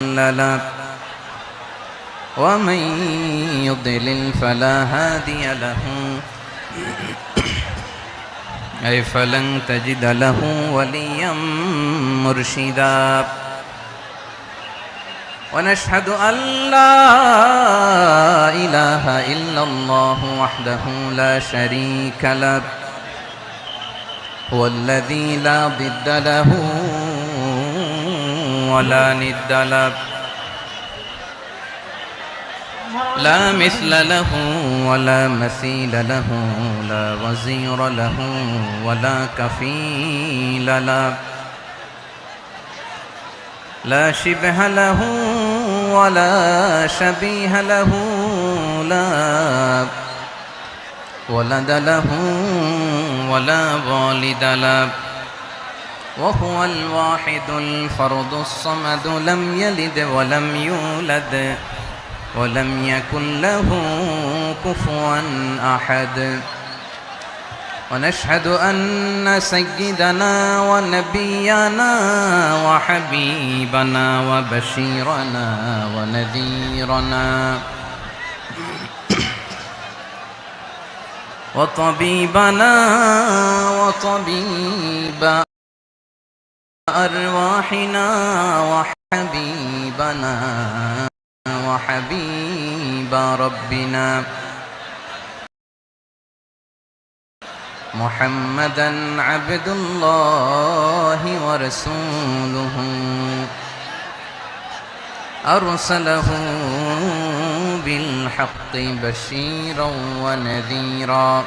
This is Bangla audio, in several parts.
له ومن يضلل فلا هادي له أي فلن تجد له وليا مرشدا ونشهد أن لا إله إلا الله وحده لا شريك له هو الذي لا ضد له ولا ند له لا مثل له ولا مثيل له لا وزير له ولا كفيل له لا شبه له ولا شبيه له لا ولد له ولا والد له وهو الواحد الفرد الصمد لم يلد ولم يولد ولم يكن له كفوا أحد ونشهد أن سيدنا ونبينا وحبيبنا وبشيرنا ونذيرنا وطبيبنا وطبيب أرواحنا وحبيبنا وحبيب ربنا محمدا عبد الله ورسوله أرسله بالحق بشيرا ونذيرا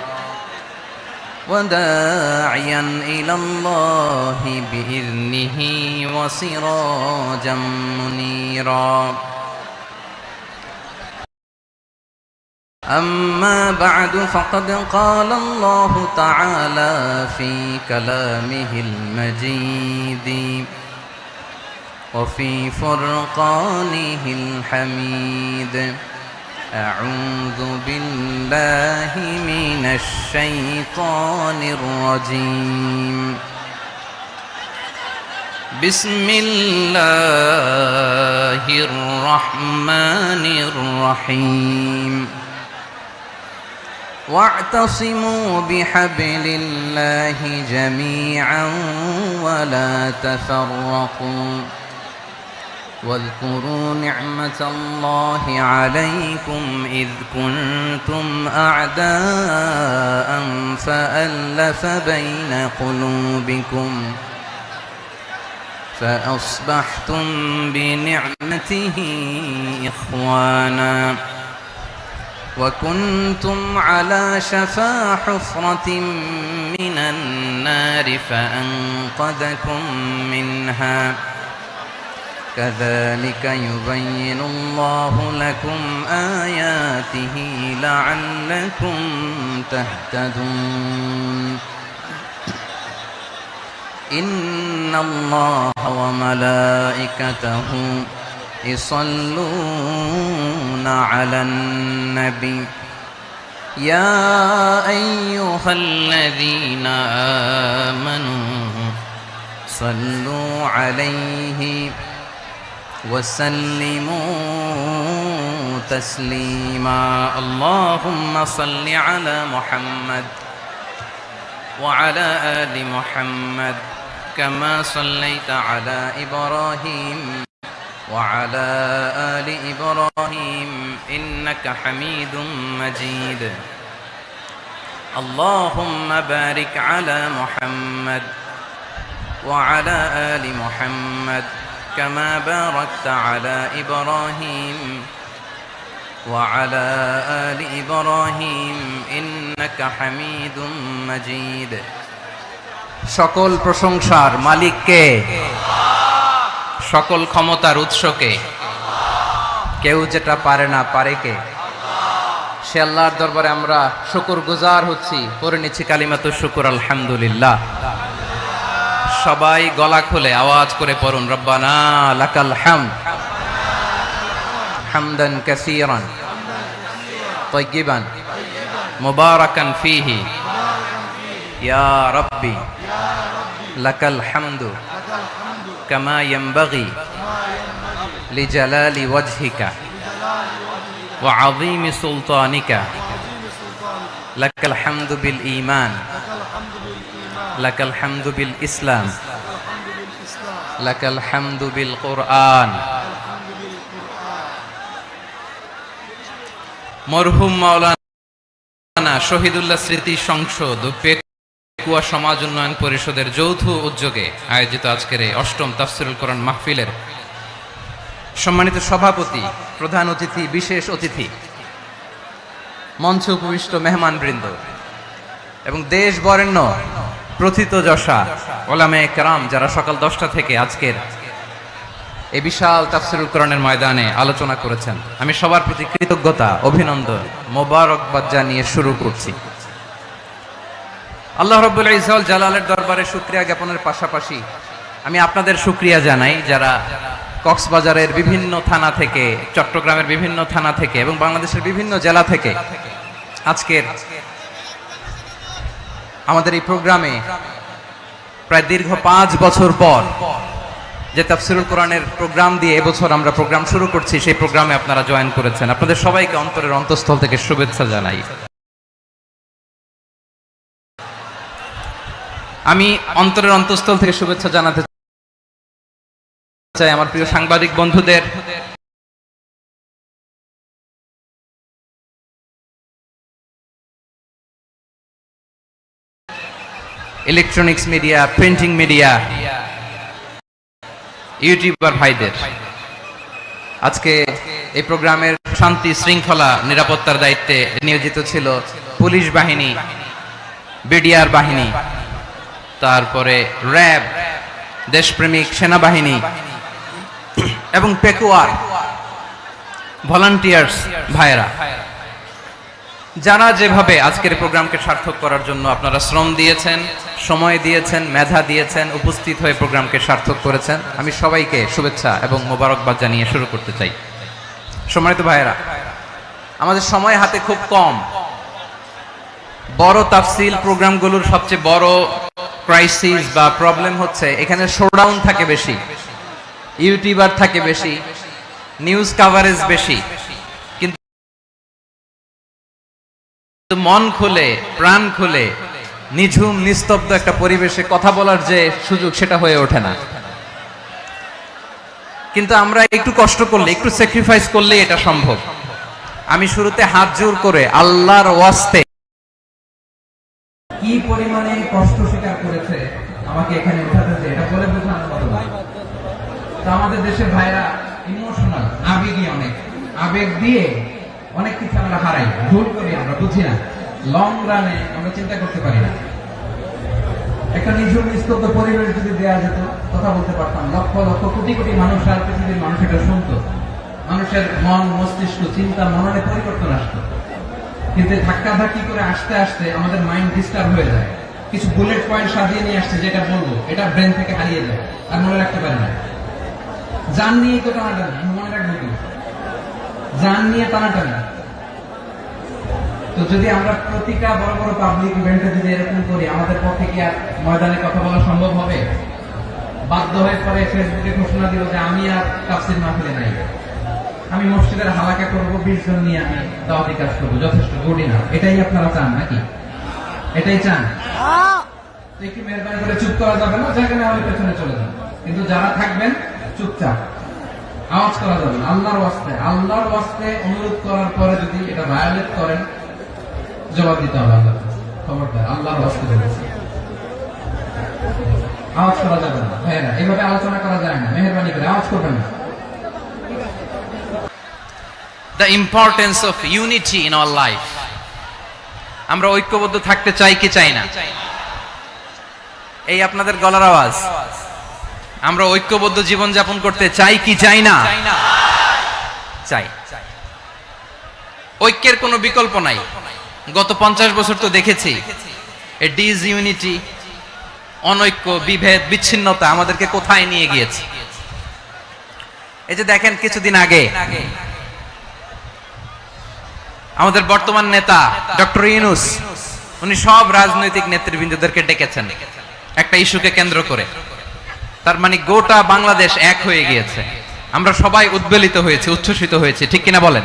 وداعيا إلى الله بإذنه وسراجا منيرا أما بعد فقد قال الله تعالى في كلامه المجيد وفي فرقانه الحميد أعوذ بالله من الشيطان الرجيم بسم الله الرحمن الرحيم واعتصموا بحبل الله جميعا ولا تفرقوا واذكروا نعمة الله عليكم إذ كنتم أعداء فألف بين قلوبكم فأصبحتم بنعمته إخوانا وكنتم على شفا حفرة من النار فأنقذكم منها كذلك يبين الله لكم آياته لعلكم تهتدون إن الله وملائكته يصلون على النبي يا أيها الذين آمنوا صلوا عليه وسلموا تسليما اللهم صل على محمد وعلى آل محمد كما صليت على إبراهيم وعلى آل إبراهيم إنك حميد مجيد اللهم بارك على محمد وعلى آل محمد كما باركت على إبراهيم وعلى آل إبراهيم إنك حميد مجيد সকল প্রশংসার মালিক কে সকল ক্ষমতার উৎস কে কেউ যেটা পারে না পারে কে সে আল্লাহর দরবারে আমরা শুকরগুজার হচ্ছি পড়ে নিচ্ছি কালিমাতুশ শুকর আলহামদুলিল্লাহ সবাই গলা খুলে আওয়াজ করে পড়ুন রব্বানা লাকাল হামদ হামদান কাসীরান তাইয়িবান মুবারাকান ফীহি ইয়া রাব্বি লাকাল হামদু কামা ইয়ানবাগি লিজালালি ওয়াজহিকা ওয়া আযীমি সুলতানিকা লাকাল হামদু বিল ঈমান লাকাল হামদু বিল ইসলাম লাকাল হামদু বিল কুরআন। মরহুম মাওলানা শহীদুল্লাহ স্মৃতি সংসদ ও পেকুয়া সমাজ উন্নয়ন পরিষদের যৌথ উদ্যোগে আয়োজিত আজকের এই অষ্টম তাফসীরুল কোরআন মাহফিলের সম্মানিত সভাপতি, প্রধান অতিথি, বিশেষ অতিথি, মঞ্চে উপবিষ্ট মেহমানবৃন্দ এবং দেশ বরেণ্য প্রথিতযশা ওলামায়ে কেরাম যারা সকাল 10টা থেকে আজকের এই বিশাল তাফসীরুল কোরআনের ময়দানে আলোচনা করেছেন, আমি সবার প্রতি কৃতজ্ঞতা, অভিনন্দন, মোবারকবাদ জানিয়ে শুরু করছি। আল্লাহ রাব্বুল ইজ্জত ওয়াল জালালের দরবারে শুকরিয়া জ্ঞাপনের পাশাপাশি আমি আপনাদের শুকরিয়া জানাই যারা কক্সবাজারের বিভিন্ন থানা থেকে, চট্টগ্রামের বিভিন্ন থানা থেকে এবং বাংলাদেশের বিভিন্ন জেলা থেকে আজকের আমাদের এই প্রোগ্রামে প্রায় দীর্ঘ 5 বছর পর যে তাফসীরুল কোরআনের প্রোগ্রাম দিয়ে এবছর আমরা প্রোগ্রাম শুরু করছি, সেই প্রোগ্রামে আপনারা জয়েন করেছেন। আপনাদের সবাইকে অন্তরের অন্তঃস্থল থেকে শুভেচ্ছা জানাই। আমি অন্তরের অন্তঃস্থল থেকে শুভেচ্ছা জানাতে চাই আমার প্রিয় সাংবাদিক বন্ধুদের, electronics media, printing media, YouTuber ভাইদের। আজকে এই প্রোগ্রামের শান্তি শৃঙ্খলা নিরাপত্তার দায়িত্বে নিয়োজিত ছিল পুলিশ বাহিনী, বিডিআর বাহিনী, তারপরে র্যাব, দেশপ্রেমিক সেনাবাহিনী এবং পেকুয়ার ভলান্টিয়ার্স ভাইয়েরা, যারা যেভাবে আজকের প্রোগ্রামকে সার্থক করার জন্য আপনারা শ্রম দিয়েছেন, সময় দিয়েছেন, মেধা দিয়েছেন, উপস্থিত হয়ে প্রোগ্রামকে সার্থক করেছেন, আমি সবাইকে শুভেচ্ছা এবং মোবারকবাদ জানিয়ে শুরু করতে চাই। সম্মানিত ভাইয়েরা, আমাদের সময় হাতে খুব কম। বড় তাফসীল প্রোগ্রামগুলোর সবচেয়ে বড় ক্রাইসিস বা প্রবলেম হচ্ছে এখানে শোডাউন থাকে বেশি, ইউটিউবার থাকে বেশি, নিউজ কাভারেজ বেশি, কিন্তু মন খুলে, প্রাণ খুলে, নিঝুম নিস্তব্ধ একটা পরিবেশে কথা বলার যে সুযোগ, সেটা হয়ে ওঠে না। কিন্তু আমরা একটু কষ্ট করলে, একটু স্যাক্রিফাইস করলে এটা সম্ভব। আমি শুরুতে হাত জোর করে আল্লাহর ওয়াস্তে কি পরিমাণে কষ্ট স্বীকার করেছে আমাকে এখানে উঠাতে, এটা বলে বোঝানোর মতো না। তো আমাদের দেশের ভাইরা ইমোশনাল, আবেগী, অনেক আবেগ দিয়ে অনেক কিছু আমরা হারাই, ভুল করি, আমরা বুঝি না, লং রানে আমরা চিন্তা করতে পারি না। একটা নিঝুম নিস্তব্ধ পরিবেশ যদি দেওয়া যেত, কথা বলতে পারতাম, লক্ষ লক্ষ কোটি কোটি মানুষ আর পৃথিবীর মানুষ এটা শুনতো, মানুষের মন, মস্তিষ্ক, চিন্তা, মননে পরিবর্তন আসতো। কিন্তু ধাক্কা ধাক্কি করে আসতে আসতে আমাদের মাইন্ড ডিস্টার্ব হয়ে যায়। কিছু বুলেট পয়েন্ট সাজিয়ে নিয়ে আসছে, যেটা বলবো এটা ব্রেন থেকে হারিয়ে যায়, আর মনে রাখতে পারি না। জান নিয়ে তো টানাটানি, মনে রাখবো কি, জান নিয়ে টানাটানি। তো যদি আমরা প্রতিটা বড় বড় পাবলিক ইভেন্টে যদি এরকম করি, আমাদের পক্ষে কি আর ময়দানে কথা বলা সম্ভব হবে? বাধ্য হয়ে পরে ফেসবুকে ঘোষণা দিব যে আমি আর তাফসীর মাহফিলে নাই, আমি মসজিদের হালাকা করবো, 20 জন নিয়ে আমি দাওয়াতি কাজ করবো, যথেষ্ট করি না। এটাই আপনারা চান নাকি? এটাই চান? একটু মেহরবানি করে চুপ করা যাবে না, জায়গা না হলে পেছনে চলে যান। কিন্তু যারা থাকবেন চুপচাপ, আওয়াজ করা যাবে না। আল্লাহর ওয়াস্তে, আল্লাহর ওয়াস্তে অনুরোধ করার পরে যদি এটা ভায়োলেট করেন, জবাব দিতে হবে আল্লাহ। খবরদার, আল্লাহর ওয়াস্তে বলেছি, আওয়াজ করা যাবে না। ভাইয়েরা, এইভাবে আলোচনা করা যায় না, মেহরবানি করে আওয়াজ করবেন না। The importance of unity in our life. আমরা ঐক্যবদ্ধ থাকতে চাই কি চাই না? এই আপনাদের গলার আওয়াজ। আমরা ঐক্যবদ্ধ জীবন যাপন করতে চাই কি চাই না? চাই। ঐক্যের কোনো বিকল্প নাই। গত 50 বছর তো দেখেছি এই ডিসইউনিটি, অনৈক্য, বিভেদ, বিচ্ছিন্নতা আমাদেরকে কোথায় নিয়ে গিয়েছে। এই যে দেখেন, কিছুদিন আগে আমাদের বর্তমান নেতা ডক্টর ইউনূস, উনি সব রাজনৈতিক নেতৃবৃন্দদেরকে ডেকেছেন একটা ইস্যুকে কেন্দ্র করে। তার মানে গোটা বাংলাদেশ এক হয়ে গিয়েছে। আমরা সবাই উদ্বেলিত হয়েছে, উচ্ছ্বসিত হয়েছে, ঠিক কিনা বলেন?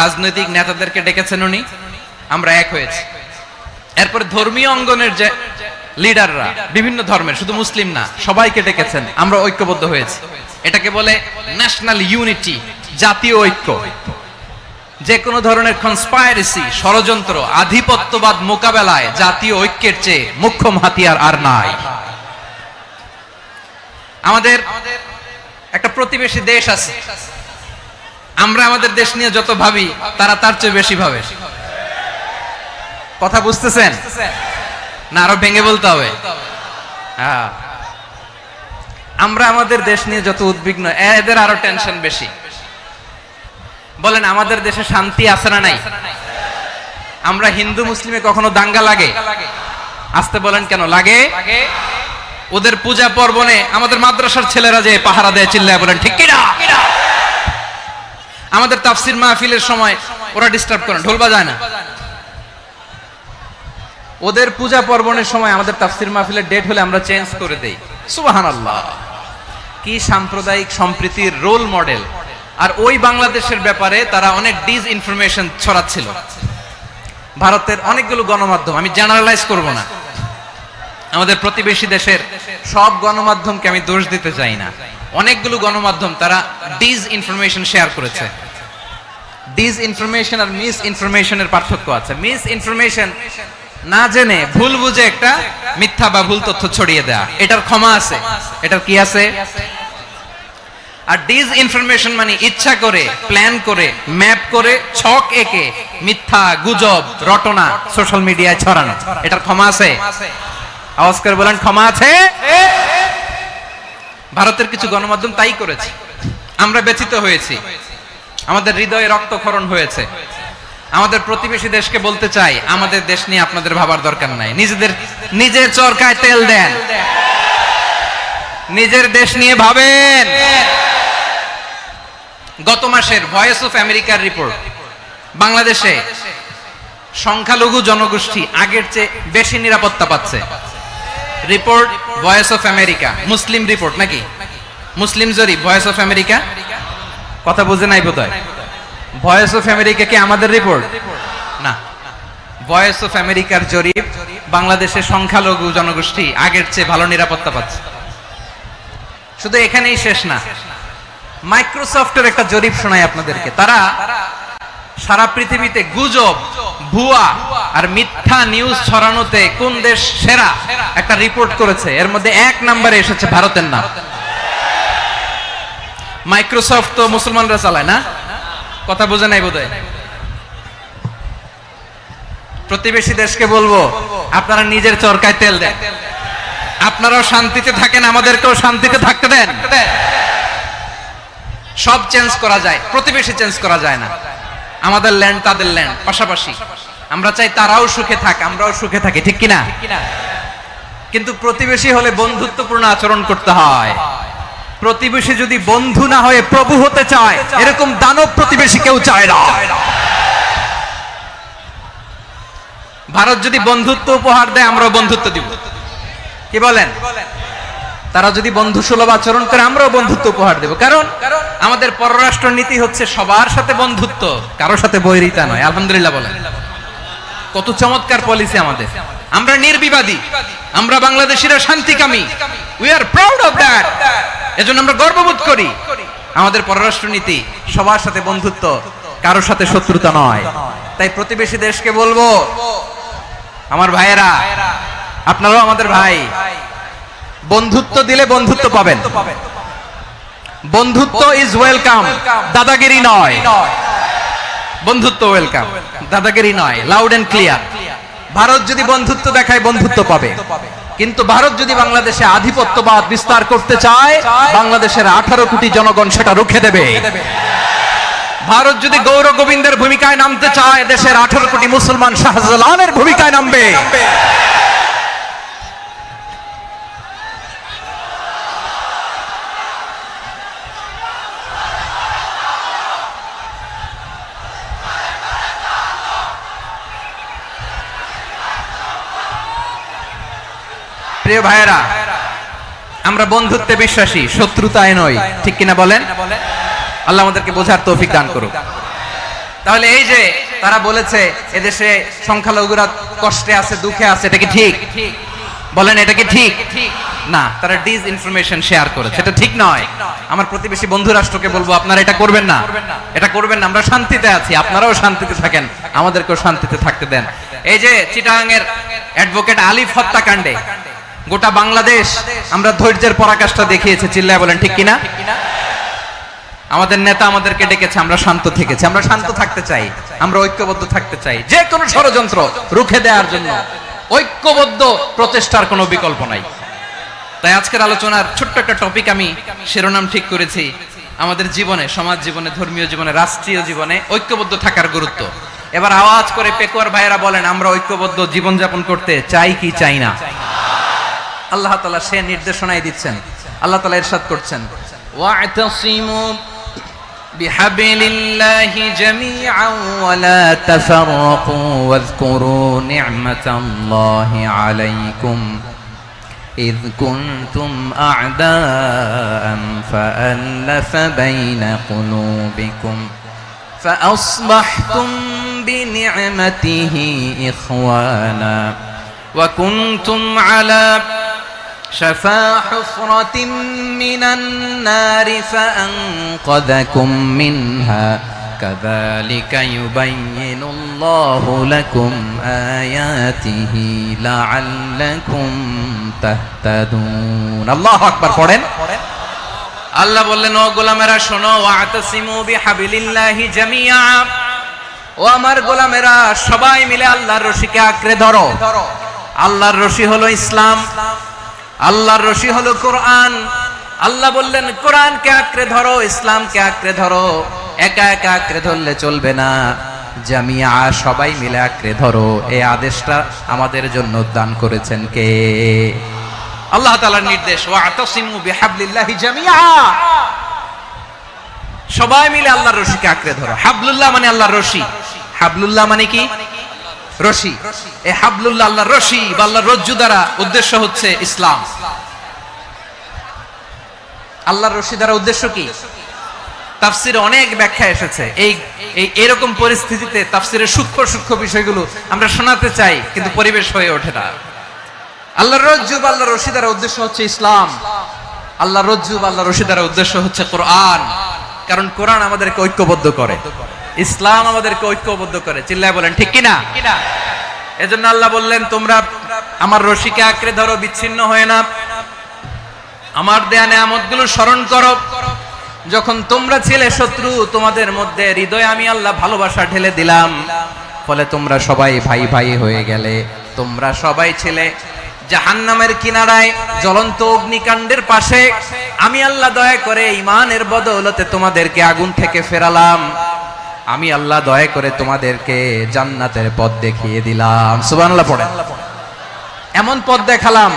রাজনৈতিক নেতাদেরকে ডেকেছেন উনি, আমরা এক হয়েছি। এরপরে ধর্মীয় অঙ্গনের যে লিডাররা, বিভিন্ন ধর্মের, শুধু মুসলিম না, সবাইকে ডেকেছেন, আমরা ঐক্যবদ্ধ হয়েছি। এটাকে বলে ন্যাশনাল ইউনিটি, জাতীয় ঐক্য। যে কোনো ধরনের কনস্পাইরেসি, ষড়যন্ত্র, আধিপত্যবাদ মোকাবেলায় জাতীয় ঐক্যের চেয়ে মুখ্যম হাতিয়ার আর নাই। আমাদের একটা প্রতিবেশী দেশ আছে, আমরা আমাদের দেশ নিয়ে যত ভাবি তারা তার চেয়ে বেশি ভাবে। কথা বুঝতেছেন না? আরো ভেঙে বলতে হবে। হ্যাঁ, আমরা আমাদের দেশ নিয়ে যত উদ্বিগ্ন, এদের আরো টেনশন বেশি। বলেন, আমাদের দেশে শান্তি আছে না নাই? আমরা হিন্দু মুসলিমে কখনো দাঙ্গা লাগে? আসতে বলেন, কেন লাগে? ওদের পূজা পার্বণে আমাদের মাদ্রাসার ছেলেরা যে পাহারা দেয়, চিল্লায় বলেন ঠিক কিনা? আমাদের তাফসির মাহফিলের সময় ওরা ডিস্টার্ব করেন, ঢোল বাজায় না। ওদের পূজা পার্বণের সময় আমাদের তাফসির মাহফিলের ডেট হলে আমরা চেঞ্জ করে দেই। সুবহানাল্লাহ, কি সাম্প্রদায়িক সম্প্রীতির রোল মডেল। আর ওই বাংলাদেশের ব্যাপারে তারা অনেক ডিস ইনফরমেশন ছড়াচ্ছিল। ভারতের অনেকগুলো গণমাধ্যম, আমি জেনারেলাইজ করব না, আমাদের প্রতিবেশী দেশের সব গণমাধ্যমকে আমি দোষ দিতে চাই না, অনেকগুলো গণমাধ্যম তারা ডিস ইনফরমেশন শেয়ার করেছে। ডিস ইনফরমেশন আর মিস ইনফরমেশনের পার্থক্য আছে। মিস ইনফরমেশন না জেনে ভুল বুঝে একটা মিথ্যা বা ভুল তথ্য ছড়িয়ে দেয়া, এটার ক্ষমা আছে, এটার কি আছে? আর ডিস ইনফরমেশন মানে ইচ্ছা করে, প্ল্যান করে, ম্যাপ করে, ছক এঁকে মিথ্যা, গুজব, রটনা সোশ্যাল মিডিয়ায় ছড়ানো, এটার ক্ষমা আছে? আওয়াজ করে বলেন, ক্ষমা আছে? ভারতের কিছু গণমাধ্যম তাই করেছে, আমরা ব্যথিত হয়েছি, আমাদের হৃদয়ে রক্তক্ষরণ হয়েছে। আমাদের প্রতিবেশী দেশকে বলতে চাই, আমাদের দেশ নিয়ে আপনাদের ভাবার দরকার নাই, নিজের চরকায় তেল দেন, নিজের দেশ নিয়ে ভাবেন। গত মাসের ভয়েস অফ আমেরিকার রিপোর্ট, বাংলাদেশে সংখ্যালঘু জনগোষ্ঠী আগের চেয়ে বেশি নিরাপত্তা পাচ্ছে। Report voice of America, Muslim report নাকি? মুসলিম জরিপ, ভয়েস অফ আমেরিকা। কথা বুঝে নাই বোধহয়। ভয়েস অফ আমেরিকা কি আমাদের রিপোর্ট? না, ভয়েস অফ আমেরিকার জরিপ, বাংলাদেশের সংখ্যালঘু জনগোষ্ঠী আগের চেয়ে ভালো নিরাপত্তা পাচ্ছে। শুধু এখানেই শেষ না, মাইক্রোসফটের একটা জরিপ শোনাই আপনাদেরকে। তারা সারা পৃথিবীতে গুজব, ভুয়া আর মিথ্যা নিউজ ছড়ানোতে কোন দেশ সেরা একটা রিপোর্ট করেছে। এর মধ্যে 1 নম্বরে এসেছে ভারতের নাম। মাইক্রোসফট তো মুসলমানরা চালায় না? কথা বোঝে নাই বোধহয়। প্রতিবেশী দেশকে বলবো, আপনারা নিজের চরকায় তেল দেন, আপনারাও শান্তিতে থাকেন, আমাদেরকেও শান্তিতে থাকতে দেন। সব চেঞ্জ করা যায়, প্রতিবেশী চেঞ্জ করা যায় না। আমাদের ল্যান্ড তাদের ল্যান্ড, পাশাপাশি। আমরা চাই তারাও সুখে থাক, আমরাও সুখে থাকি, ঠিক কিনা? কিন্তু প্রতিবেশী হলে বন্ধুত্বপূর্ণ আচরণ করতে হয়। প্রতিবেশী যদি বন্ধু না হয়ে প্রভু হতে চায়, এরকম দানব প্রতিবেশী কেউ চায় না। ভারত যদি বন্ধুত্ব উপহার দেয়, আমরাও বন্ধুত্ব দিব, কি বলেন? তারা যদি বন্ধু সুলভ আচরণ করে, আমরাও বন্ধুত্ব উপহার দেব। কারণ আমাদের পররাষ্ট্র নীতি হচ্ছে সবার সাথে বন্ধুত্ব, কারোর সাথে বৈরিতা নয়। আলহামদুলিল্লাহ বলেন, কত চমৎকার পলিসি আমাদের। আমরা নির্বিবাদী, আমরা বাংলাদেশিরা শান্তিকামী, we are proud of that. এজন্য আমরা গর্ববোধ করি। আমাদের পররাষ্ট্র নীতি সবার সাথে বন্ধুত্ব, কারোর সাথে শত্রুতা নয়। তাই প্রতিবেশী দেশকে বলবো, আমার ভাইয়েরা, আপনারাও আমাদের ভাই, বন্ধুত্ব দিলে বন্ধুত্ব পাবেন। বন্ধুত্ব ইজ ওয়েলকাম, দাদাগিরি নয়। বন্ধুত্ব ওয়েলকাম, দাদাগিরি নয়, লাউড এন্ড ক্লিয়ার। ভারত যদি বন্ধুত্ব দেখায়, বন্ধুত্ব পাবে। কিন্তু ভারত যদি বাংলাদেশে আধিপত্যবাদ বিস্তার করতে চায়, বাংলাদেশের 18 কোটি জনগণ সেটা রুখে দেবে। ভারত যদি গৌর গোবিন্দের ভূমিকায় নামতে চায়, দেশের 18 কোটি মুসলমান শাহজালালের ভূমিকায় নামবে। প্রিয় ভাইয়েরা, আমরা বন্ধুত্বে বিশ্বাসী, শত্রুতায় নয়, ঠিক কিনা বলেন? আল্লাহ আমাদেরকে বোঝার তৌফিক দান করুক। তাহলে এই যে তারা বলেছে এদেশে সংখ্যালঘুরা কষ্টে আছে, দুঃখে আছে, এটা কি ঠিক? বলেন এটা কি ঠিক? না, তারা ডিস ইনফরমেশন শেয়ার করেছে, এটা ঠিক নয়। আমার প্রতিবেশী বন্ধু রাষ্ট্রকে বলবো আপনারা এটা করবেন না, এটা করবেন না। আমরা শান্তিতে আছি, আপনারাও শান্তিতে থাকেন, আমাদেরকেও শান্তিতে থাকতে দেন। এই যে চিটাগাং এর অ্যাডভোকেট আলিফ হত্যাকাণ্ডে গোটা বাংলাদেশ আমরা ধৈর্যের পরাকাষ্ঠা দেখিয়েছে, চিল্লায় বলেন ঠিক কিনা? আমাদের নেতা আমাদেরকে ডেকেছে, আমরা শান্ত থেকেছি। আমরা শান্ত থাকতে চাই, আমরা ঐক্যবদ্ধ থাকতে চাই। যে কোনো ষড়যন্ত্র রুখে দেওয়ার জন্য ঐক্যবদ্ধ প্রচেষ্টার কোনো বিকল্প নাই। তাই আজকের আলোচনার ছোট্ট একটা টপিক আমি শিরোনাম ঠিক করেছি, আমাদের জীবনে, সমাজ জীবনে, ধর্মীয় জীবনে, রাষ্ট্রীয় জীবনে ঐক্যবদ্ধ থাকার গুরুত্ব। এবার আওয়াজ করে পেকুয়ার ভাইয়েরা বলেন, আমরা ঐক্যবদ্ধ জীবনযাপন করতে চাই কি চাই না? আল্লাহ তাআলা সে নির্দেশনাই দিচ্ছেন। আল্লাহ তাআলা ইরশাদ করছেন, ওয়া'তাসিমু বিহাবলিল্লাহি জামিআন ওয়া লা তাফাররাকু ওয়াযকুরু নি'মাতাল্লাহি আলাইকুম إذ كنتم أعداء فألف بين قلوبكم فأصبحتم بنعمته إخوانا وكنتم على شفا حفرة من النار فأنقذكم منها كذلك يبين الله لكم آياته لعلكم تهتدون الله أكبر পড়েন। আল্লাহ বললেন, ও গোলামেরা শোনো, ওয়া'তাসিমু বিহাবলিল্লাহি জামিআ, ও আমার গোলামেরা সবাই মিলে আল্লাহর রশিকে আঁকড়ে ধরো। আল্লাহর রশি হলো ইসলাম, আল্লাহর রশি হলো কোরআন। আল্লাহ বললেন কোরআনকে আঁকড়ে ধরো, ইসলামকে আঁকড়ে ধরো। একা একা আঁকড়ে ধরলে চলবে না, জামিয়া সবাই মিলে আঁকড়ে ধরো। এই আদেশটা আমাদের জন্য দান করেছেন কে? আল্লাহ তাআলার নির্দেশ, ওয়া'তাসিমু বিহাবলিল্লাহি জামিআ, সবাই মিলে আল্লাহর রশিকে আঁকড়ে ধরো। হাবলুল্লাহ মানে আল্লাহর রশি। হাবলুল্লাহ মানে কি? রশি। এই হাবলুল্লাহ আল্লাহর রশি বা আল্লাহর রজ্জু দ্বারা উদ্দেশ্য হচ্ছে ইসলাম। আল্লাহর রশি দ্বারা উদ্দেশ্য কি? তাফসিরে অনেক ব্যাখ্যা এসেছে। এই এরকম পরিস্থিতিতে তাফসিরের সূক্ষ্ম সূক্ষ্ম বিষয়গুলো আমরা শোনাতে চাই, কিন্তু পরিবেশ হয়ে ওঠে না। আল্লাহর রজ্জু বা আল্লাহর রশি দ্বারা উদ্দেশ্য হচ্ছে ইসলাম। আল্লাহর রজ্জু বা আল্লাহর রশি দ্বারা উদ্দেশ্য হচ্ছে কোরআন। কারণ কোরআন আমাদেরকে ঐক্যবদ্ধ করে, ইসলাম আমাদেরকে ঐক্যবদ্ধ করে। চিল্লায় বলেন ঠিক কিনা? এজন্য আল্লাহ বললেন, তোমরা আমার রশিকে আঁকড়ে ধরো, বিচ্ছিন্ন হয়ে না। আমার দেয়া নেয়ামতগুলো স্মরণ করো। যখন তোমরা ছিলে শত্রু, তোমাদের মধ্যে হৃদয়ে আমি আল্লাহ ভালোবাসা ঢেলে দিলাম, ফলে তোমরা সবাই ভাই ভাই হয়ে গেলে। তোমরা সবাই ছিলে জাহান্নামের কিনারায়, জ্বলন্ত অগ্নিকাণ্ডের পাশে। আমি আল্লাহ দয়া করে ঈমানের বদৌলতে তোমাদেরকে আগুন থেকে ফেরালাম। আমি আল্লাহ দয়া করে তোমাদেরকে জান্নাতের পথ দেখিয়ে দিলাম। সুবহানাল্লাহ পড়েন। এমন পথ দেখালাম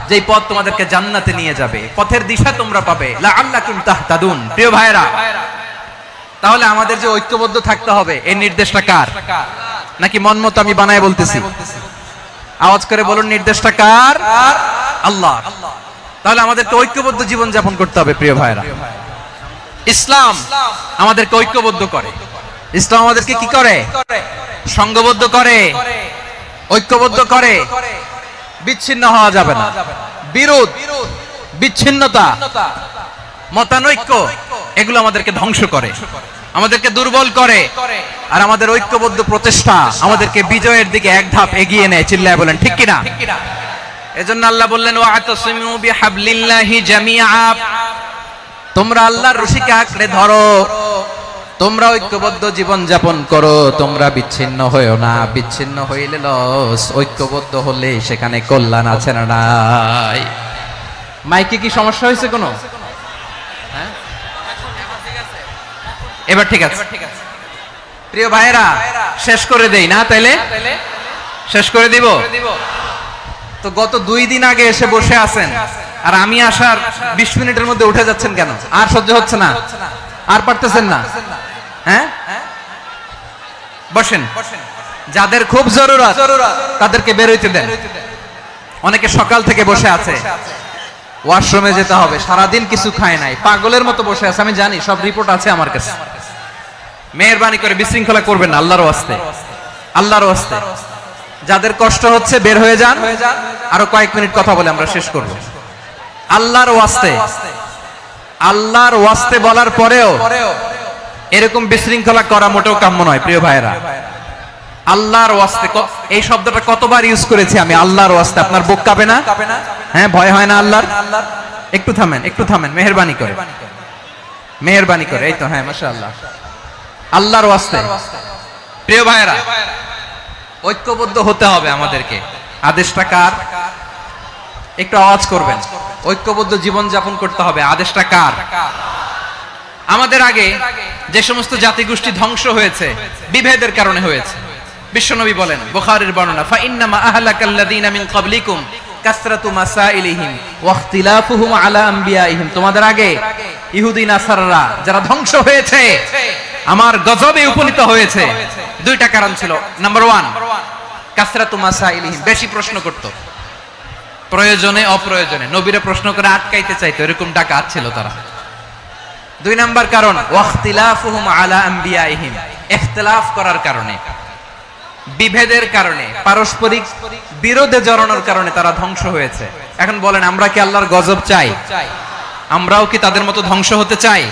যেই পথ তোমাদেরকে জান্নাতে নিয়ে যাবে, পথের দিশা তোমরা পাবে। লাআল্লাকুম তাহতাদুন। প্রিয় ভাইরা, তাহলে আমাদের যে ঐক্যবদ্ধ থাকতে হবে, এই নির্দেশটা কার? নাকি মন মতো আমি বানায় বলতেছি? আওয়াজ করে বলুন, নির্দেশটা কার? আল্লাহ। তাহলে আমাদেরকে ঐক্যবদ্ধ জীবন যাপন করতে হবে। প্রিয় ভাইরা, ইসলাম আমাদেরকে ঐক্যবদ্ধ করে। ইসলাম আমাদেরকে কি করে? সংঘবদ্ধ করে, ঐক্যবদ্ধ করে। বিচ্ছিন্ন হওয়া যাবে না। বিরোধ, বিচ্ছিন্নতা, মতানৈক্য, এগুলো আমাদেরকে ধ্বংস করে, আমাদেরকে দুর্বল করে। আর আমাদের ঐক্যবদ্ধ প্রচেষ্টা আমাদেরকে বিজয়ের দিকে এক ধাপ এগিয়ে নেয়। চিল্লায় বলেন ঠিক কিনা? এজন্য আল্লাহ বললেন, ওয়া'তাসিমু বিহাবলিল্লাহি জামিআ, তোমরা আল্লাহর রশিকে আঁকড়ে ধরো, তোমরা ঐক্যবদ্ধ জীবন যাপন করো, তোমরা বিচ্ছিন্ন হইও না। বিচ্ছিন্ন হইলে লস, ঐক্যবদ্ধ হলে সেখানে কল্যাণ আছে না নাই? মাইকে কি সমস্যা হয়েছে কোনো? এবার ঠিক আছে। প্রিয় ভাইরা, শেষ করে দেই না? তাইলে শেষ করে দিব। তো গত 2 দিন আগে এসে বসে আছেন, আর আমি আসার 20 মিনিটের মধ্যে উঠে যাচ্ছেন কেন? আর সহ্য হচ্ছে না? আর পারতেছেন না? হ্যাঁ, বসেন। যাদের খুব জরুরত তাদেরকে বের হইতে দেন। অনেকে সকাল থেকে বসে আছে, ওয়াশরুমে যেতে হবে, সারাদিন কিছু খায় নাই, পাগলের মতো বসে আছে, আমি জানি, সব রিপোর্ট আছে আমার কাছে। মেহেরবানি করে বিশৃঙ্খলা করবেন না, আল্লাহর ওয়াস্তে, আল্লাহর ওয়াস্তে। যাদের কষ্ট হচ্ছে বের হয়ে যান, আরো কয়েক মিনিট কথা বলে আমরা শেষ করব। আল্লাহর ওয়াস্তে, আল্লাহর ওয়াস্তে বলার পরেও এরকম বিশৃঙ্খলা করা মোটেও কাম্য নয় প্রিয় ভাইরা। আল্লাহর ওয়াস্তে, এই শব্দটা কতবার ইউজ করেছি আমি, আল্লাহর ওয়াস্তে। আপনার বুক কাঁপে না? হ্যাঁ, ভয় হয় না আল্লাহর? একটু থামেন, একটু থামেন, মেহেরবানি করে, মেহেরবানি করে। এই তো, হ্যাঁ, মাশাআল্লাহ। আল্লাহর ওয়াস্তে প্রিয় ভাইরা, ঐক্যবদ্ধ হতে হবে আমাদেরকে। আদেশটা কার? একটু আওয়াজ করবেন। ঐক্যবদ্ধ জীবন যাপন করতে হবে। আদেশটা কার? আমাদের আগে যে সমস্ত জাতিগোষ্ঠী ধ্বংস হয়েছে বিভেদের কারণে হয়েছে। বিশ্বনবী বলেন, বুখারীর বর্ণনা, ফা ইন্নামা আহলাকাল্লাযীনা মিন ক্বাবলিকুম কাসরাতু মাসাইলিহিম ওয়া ইখতিলাফুহুম আলা আমবিয়াইহিম। তোমাদের আগে ইহুদি নাসারারা যারা ধ্বংস হয়েছে, আমার গজবে উপনীত হয়েছে, দুইটা কারণ ছিল। নাম্বার 1, কাসরাতু মাসাইলিহিম, বেশি প্রশ্ন করত, প্রয়োজনে অপ্রয়োজনে নবীরা প্রশ্ন করে আটকাইতে চাইতো, এরকম ডাকাত ছিল তারা। 2 নাম্বার কারণ, ওয়া ইখতিলাফুহুম আলা আমবিয়াইহিম, ইখতিলাফ করার কারণে, বিভেদের কারণে, পারস্পরিক বিরোধে জড়ানোর কারণে তারা ধ্বংস হয়েছে। এখন বলেন, আমরা কি আল্লাহর গজব চাই? আমরাও কি তাদের মতো ধ্বংস হতে চাই?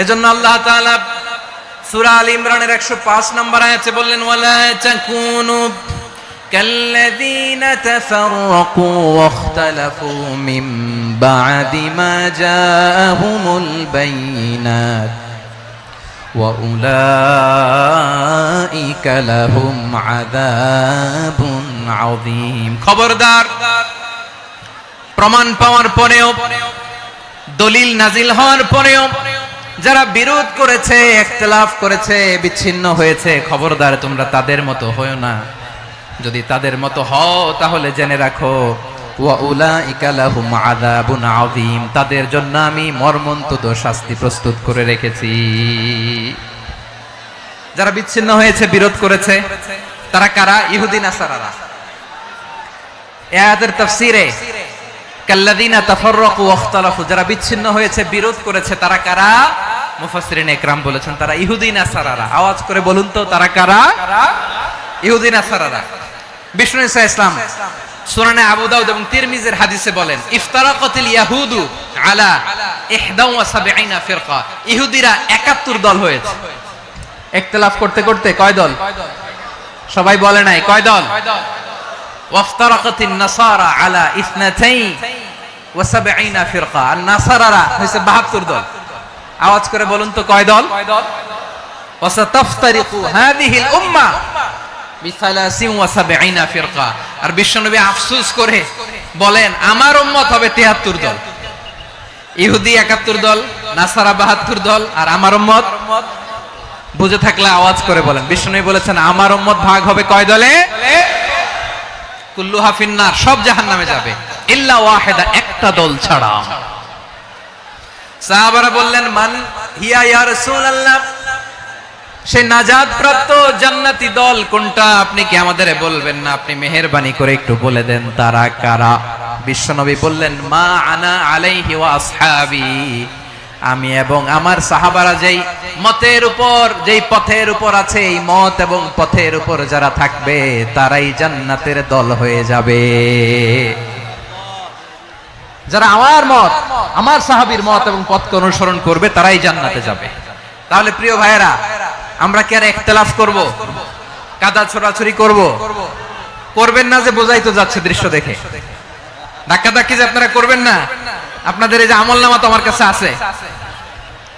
এজন্য আল্লাহ তাআলা সূরা আল ইমরানের 105 নম্বর আয়াতে বললেন, ওয়ালা তাকুনু কাল্লাযীনা তাফাররাকু ওয়া ইখতালাফু মিন বা'দি মা জাআহুমুল বাইয়িনাত ওয়া উলাইকা লাহুম আযাবুন আযীম। খবরদার, প্রমাণ পাওয়ার পরেও, দলিল নাজিল হওয়ার পরেও যারা বিরোধ করেছে, ইখতিলাফ করেছে, বিচ্ছিন্ন হয়েছে, খবরদার তোমরা তাদের মতো হয়ো না। যদি তাদের মতো হও তাহলে জেনে রাখো, ওয়া উলাইকা লাহুম আযাবুন আযীম, তাদের জন্য আমি মর্মন্তুদ শাস্তি প্রস্তুত করে রেখেছি। যারা বিচ্ছিন্ন হয়েছে, বিরোধ করেছে, তারা কারা? ইহুদি নাসারারা। এই আয়াতের তাফসীরে কাল্লাযীনা তাফাররাকু ওয়া ইখতালাফু, যারা বিচ্ছিন্ন হয়েছে, বিরোধ করেছে, তারা কারা? মুফাসসিরিন ইকরাম বলেছেন তারা ইহুদি নাসারারা। আওয়াজ করে বলুন তো, তারা কারা? ইহুদি নাসারারা। বিষ্ণু ঈসা ইসলাম সুনানে আবু দাউদ এবং তিরমিজির হাদিসে বলেন, ইফতারাকাতিল ইয়াহুদু আলা 71 ফিরকা, ইহুদিরা 71 দল হয়েছে। ইখতিলাফ করতে করতে কয় দল? সবাই বলে নাই, কয় দল? ওয়াফতারাকাতিন নাসারা আলা 72 ফিরকা, আর নাসারারা হইছে 72 দল। আওয়াজ করে বলুন তো, কয় দল? ওয়াসাতাফতারিকু হাদিহিল উম্মাহ বি73 ফিরকা। আর বিশ্বনবী আফসোস করে বলেন, আমার উম্মত হবে 73 দল। ইহুদি 71 দল, নাসারা 72 দল, আর আমার উম্মত, বুঝে থাকলে আওয়াজ করে বলেন। বিশ্বনবী বলেছেন, আমার উম্মত ভাগ হবে কয় দলে? কুল্লুহা ফিন্নার, সব জাহান্নামে যাবে, ইল্লা ওয়াহিদা, একটা দল ছাড়া। সাহাবারা বললেন, মান হিয়া ইয়া রাসূলুল্লাহ, সেই নাজাত প্রাপ্ত জান্নাতি দল কোনটা? আপনি কি আমাদের বলবেন না? আপনি মেহেরবানি করে একটু বলে দেন তারা কারা। বিশ্বনবী বললেন, মা আনা আলাইহি ওয়া আসহাবি, আমি এবং আমার সাহাবারা যেই মতের উপর, যেই পথের উপর আছে, এই মত এবং পথের উপর যারা থাকবে তারাই জান্নাতের দল হয়ে যাবে। যারা আমার মত, আমার সাহাবীর মত এবং পথকে অনুসরণ করবে তারাই জান্নাতে যাবে। তাহলে প্রিয় ভাইয়েরা, আমরা কি আর ইখতিলাফ করব? কাদা ছোড়াছুরি করব? করবেন না যে বোঝাই তো যাচ্ছে দৃশ্য দেখে। ধাক্কাধাক্কি যে আপনারা করবেন না। আপনাদের এই যে আমলনামা তো আমার কাছে আছে।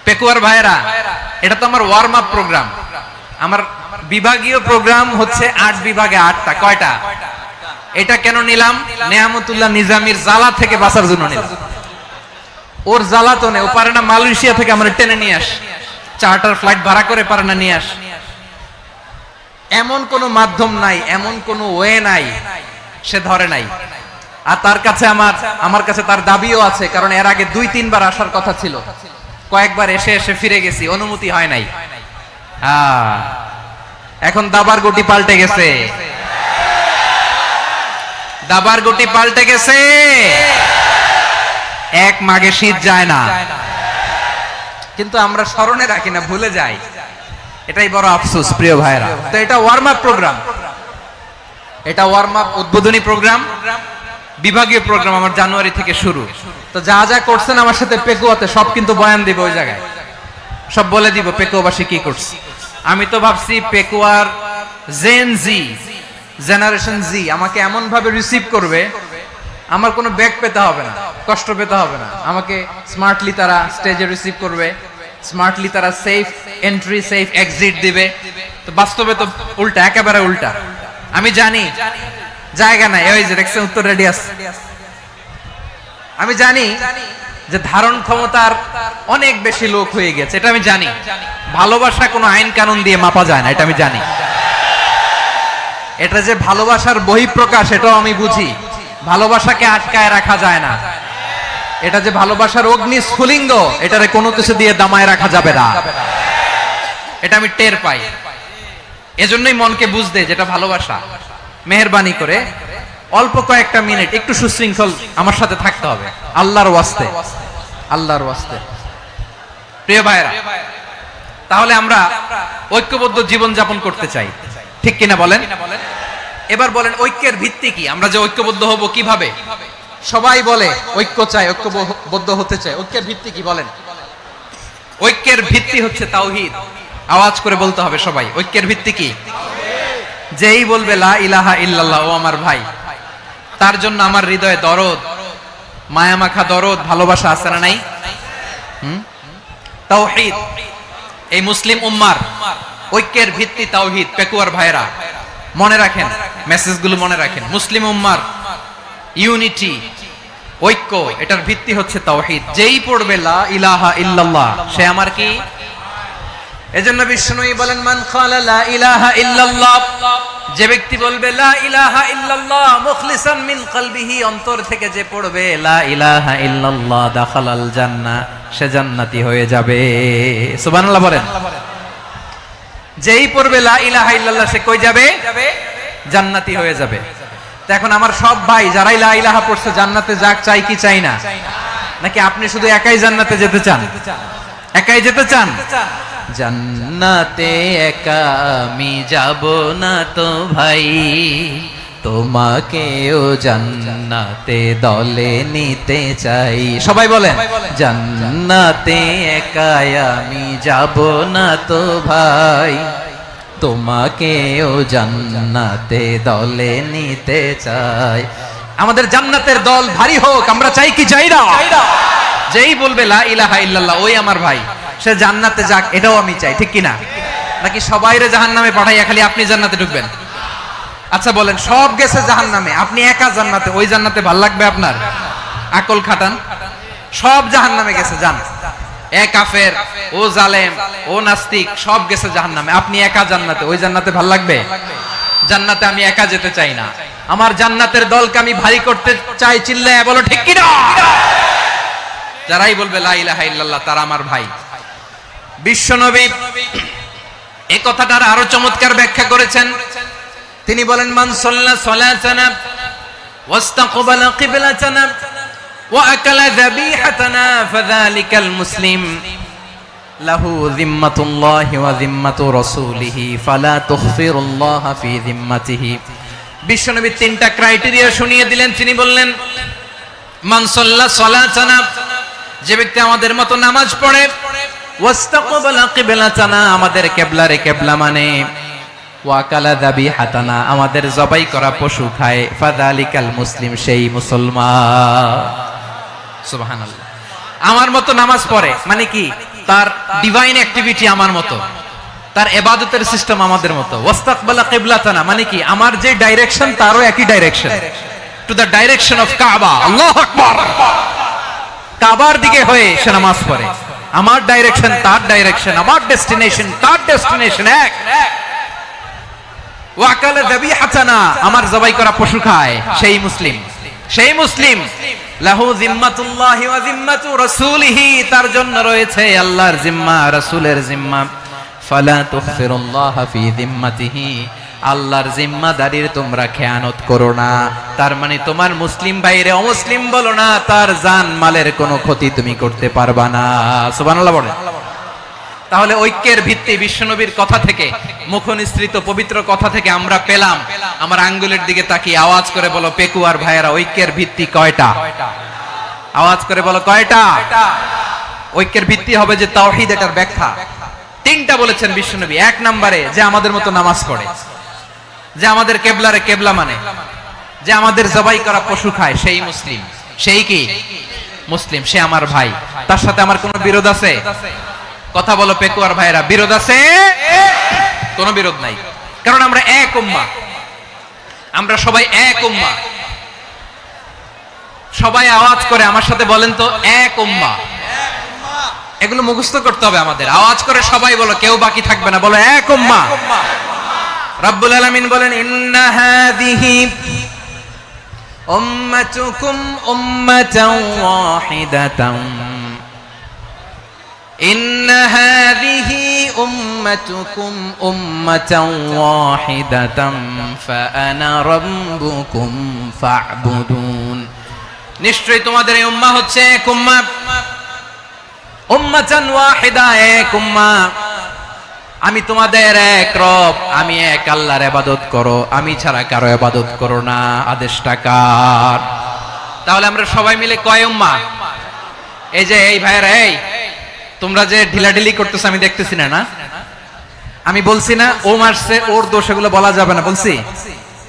পেকুয়ার ভাইয়েরা, এটা তো আমার ওয়ার্ম আপ প্রোগ্রাম। আমার বিভাগীয় প্রোগ্রাম হচ্ছে 8 বিভাগে 8টা। কয়টা? এটা কেন নিলাম? নেয়ামতুল্লাহ নিজামীর জ্বালা থেকে বাঁচার জন্য নিলাম। ওর জ্বালাতনে ও পারে না মালয়েশিয়া থেকে আমরা টেনে নিয়ে আস, চার্টার ফ্লাইট ভাড়া করে পারে না নিয়ে আস। এমন কোন মাধ্যম নাই, এমন কোন ওয়ে নাই, সে ধরে নাই। আর তার কাছে আমার কাছে তার দাবিও আছে, কারণ এর আগে 2-3 বার আসার কথা ছিল। কয়েকবার এসে এসে ফিরে গেছি, অনুমতি হয় নাই। এখন দাবার গুটি পাল্টে গেছে, দাবার গুটি পাল্টে গেছে। এক মাঘে শীত যায় না, কিন্তু আমরা স্মরণে রাখি না, ভুলে যাই। এটাই বড় আফসোস প্রিয় ভাইরা। তো এটা ওয়ার্ম আপ প্রোগ্রাম, এটা ওয়ার্ম আপ উদ্বোধনী প্রোগ্রাম, বিভাগীয় প্রোগ্রাম আমার জানুয়ারি থেকে শুরু। তো যা যা করছেন আমার সাথে পেকুয়াতে সব কিন্তু বয়ান দিব ওই জায়গায়, সব বলে দিব পেকুয়াবাসী কি করছে। আমি তো ভাবছি পেকুয়ার জেন জি, জেনারেশন জি আমাকে এমন ভাবে রিসিভ করবে, আমার কোনো ব্যাক পেতে হবে না, কষ্ট পেতে হবে না। আমাকে স্মার্টলি তারা স্টেজে রিসিভ করবে, স্মার্টলি তারা সেফ এন্ট্রি সেফ এক্সিট দিবে। তো বাস্তবে তো উল্টা, একেবারে উল্টা। আমি জানি জায়গা নাই, ওই যে দেখছেন উত্তর রেডি আছে। আমি জানি যে ধারণ ক্ষমতার অনেক বেশি লোক হয়ে গেছে, এটা আমি জানি। ভালোবাসা কোনো আইন কানুন দিয়ে মাপা যায় না, এটা আমি জানি। এটা যে ভালোবাসার বহিঃপ্রকাশ এটাও আমি বুঝি। ভালোবাসাকে আটকায় রাখা যায় না। এটা যে ভালোবাসার অগ্নি স্ফুলিঙ্গ, এটারে কোনো কিছু দিয়ে দামায় রাখা যাবে না, এটা আমি টের পাই। এজন্যই মনকে বুঝতে যেটা ভালোবাসা। মেহেরবানি করে অল্প কয়েকটা মিনিট একটু সুশৃঙ্খল আমার সাথে থাকতে হবে, আল্লাহর ওয়াস্তে, আল্লাহর ওয়াস্তে। প্রিয় ভাইরা, তাহলে আমরা ঐক্যবদ্ধ জীবন যাপন করতে চাই, ঠিক কিনা বলেন? এবার বলেন ঐক্যের ভিত্তি কি? আমরা যে ঐক্যবদ্ধ হব কিভাবে? সবাই বলে ঐক্য চাই, ঐক্যবদ্ধ হতে চাই। ঐক্যের ভিত্তি কি বলেন? ঐক্যের ভিত্তি হচ্ছে তাওহীদ। আওয়াজ করে বলতে হবে সবাই, ঐক্যের ভিত্তি কি? যেই বলবে লা ইলাহা ইল্লাল্লাহ, ও আমার ভাই, তার জন্য আমার হৃদয়ে দরদ, মায়ামাখা দরদ, ভালোবাসা আছে না নাই? তাওহীদ। এই মুসলিম উম্মার ঐক্যের ভিত্তি তাওহীদ। পেকুয়ার ভাইরা মনে রাখেন, মেসেজগুলো মনে রাখেন। মুসলিম উম্মার ইউনিটি, ঐক্য, এটার ভিত্তি হচ্ছে তাওহীদ। যেই পড়বে লা ইলাহা ইল্লাল্লাহ, সে আমার কি? এজন্য বিষ্ণুই বলেন মান ক্বালা লা ইলাহা ইল্লাল্লাহ, যে ব্যক্তি বলবে লা ইলাহা ইল্লাল্লাহ মুখলিসান মিন কলবিহি, অন্তর থেকে যে পড়বে লা ইলাহা ইল্লাল্লাহ, দাখালাল জান্নাহ, সে জান্নাতি হয়ে যাবে। সুবহানাল্লাহ বলেন। যেই পড়বে লা ইলাহা ইল্লাল্লাহ, সে কই যাবে? জান্নাতি হয়ে যাবে। তো এখন আমার সব ভাই যারাই লা ইলাহা পড়ছে জান্নাতে যাক, চাই কি চাই না? নাকি আপনি শুধু একাই জান্নাতে যেতে চান? একাই যেতে চান? জান্নাতে একা আমি যাব না তো ভাই, তোমাকেও জান্নাতে দলে নিতে চাই। সবাই বলেন জান্নাতে একা আমি যাব না তো ভাই, তোমাকেও জান্নাতে দলে নিতে চাই। আমাদের জান্নাতের দল ভারী হোক, আমরা চাই কি চাই না? যেই বলবে লা ইলাহা ইল্লাল্লাহ, ওই আমার ভাই, সে জান্নাতে যাক, এটাও আমি চাই, ঠিক কিনা? নাকি সবাইরে জাহান্নামে পাঠাইয়া খালি আপনি জান্নাতে ঢুকবেন? আচ্ছা বলেন, সব গেছে জাহান্নামে, আপনি একা জান্নাতে, ওই জান্নাতে ভাল লাগবে আপনার? আকল খাটান। সব জাহান্নামে গেছে, যান। এ কাফের, ও জালেম, ও নাস্তিক, সব গেছে জাহান্নামে, আপনি একা জান্নাতে, ওই জান্নাতে ভাল লাগবে? জান্নাতে আমি একা যেতে চাই না, আমার জান্নাতের দলকে আমি ভারী করতে চাই। চিল্লায় বলো ঠিক কিনা? যারাই বলবে লা ইলাহা ইল্লাল্লাহ, তারা আমার ভাই। বিশ্বনবী এই কথাটার আরো চমৎকার ব্যাখ্যা করেছেন। তিনি বলেন মান সাল্লা সালাতানা ওয়াস্তাকবালা কিবলাতানা ওয়া আকালা যাবিহাতানা ফাযালিকাল মুসলিম লাহু যিম্মাতুল্লাহি ওয়া যিম্মাতু রাসূলিহি ফালা তুখফিরুল্লাহা ফি যিম্মাতিহি। বিশ্বনবী তিনটা ক্রাইটেরিয়া শুনিয়ে দিলেন। তিনি বললেন মান সাল্লা সালাতানা, যে ব্যক্তি আমাদের মতো নামাজ পড়ে, ওয়াস্তাকবালা কিবলাতানা, আমাদের কিবলারে কিবলা মানে, ওয়াকালা যাবিহাতানা, আমাদের জবাই করা পশু খায়, ফাযালিকাল মুসলিম, সেই মুসলমান। সুবহানাল্লাহ। আমার মতো নামাজ পড়ে মানে কি? তার ডিভাইন অ্যাক্টিভিটি আমার মতো, তার ইবাদতের সিস্টেম আমাদের মতো। ওয়াস্তাকবালা কিবলাতানা মানে কি? আমার যে ডাইরেকশন তারও একই direction, to the direction of কাবা। আল্লাহু আকবার। কাবার দিকে হয়ে সে নামাজ পড়ে। আমার ডাইরেকশন তার ডাইরেকশন, আমার ডেস্টিনেশন তার ডেস্টিনেশন এক। ওয়াকালা যাবিহাতানা, আমার জবাই করা পশু খায়, সেই মুসলিম। সেই মুসলিম লাহু যিম্মাতুল্লাহি ওয়া যিম্মাতু রাসূলিহি, তার জন্য রয়েছে আল্লাহর জিম্মা, রাসূলের জিম্মা। ফালা তুখফিরুল্লাহা ফি যিম্মাতিহি, আল্লাহর জিম্মাদারির তোমরা খেয়ানত করো না। তার মানে তোমার মুসলিম ভাইরে অমুসলিম বলো না, তার জান মালের কোনো ক্ষতি তুমি করতে পারবা না। সুবহানাল্লাহ বলেন। তাহলে ঐক্যের ভিত্তি বিশ্বনবীর কথা থেকে, মুখনিসৃত পবিত্র কথা থেকে আমরা পেলাম। আমার আঙ্গুলের দিকে তাকিয়ে আওয়াজ করে বলো পেকুয়ার ভাইয়েরা, ঐক্যের ভিত্তি কয়টা? আওয়াজ করে বলো কয়টা? ঐক্যের ভিত্তি হবে যে তাওহীদ, এটার ব্যাখ্যা তিনটা বলেছেন বিশ্বনবী। এক নম্বরে যে আমাদের মতো নামাজ পড়ে, যে আমাদের কেবলারে কেবলা মানে, যে আমাদের জবাই করা পশু খায়, সেই মুসলিম। সেই কি মুসলিম? সে আমার ভাই, তার সাথে আমার কোনো বিরোধ আছে? কথা বলো পেকুয়ার ভাইরা, বিরোধ আছে? কোনো বিরোধ নাই, কারণ আমরা এক উম্মাহ, আমরা সবাই এক উম্মাহ। সবাই আওয়াজ করে আমার সাথে বলেন তো, এক উম্মাহ। এগুলো মুখস্থ করতে হবে আমাদের। আওয়াজ করে সবাই বলো, কেউ বাকি থাকবে না, বলো এক উম্মাহ। রব্বুল আলামিন বলেন, ইন্না হাযিহি উম্মাতুকুম উম্মাতাও ওয়াহিদাতাও, ইন্না হাযিহি উম্মাতুকুম উম্মাতাও ওয়াহিদাতাও ফাআনা রাব্বুকুম ফা'বুদুন। নিশ্চয়ই তোমাদের এই উম্মাহ হচ্ছে এক উম্মাহ, উম্মাতান ওয়াহিদা, এক উম্মাহ। আমি তোমাদের এক রব, আমি এক আল্লাহর ইবাদত করো, আমি ছাড়া কারো ইবাদত করো না। আদেশটা কার? তাহলে আমরা সবাই মিলে কয় উম্মাহ? এই যে এই ভাইরা, এই তোমরা যে ঢিলাঢিলি করতেছ আমি দেখতেছি না, না আমি বলছি না ও মারছে ওর দোষ, এগুলো বলা যাবে না। বলছি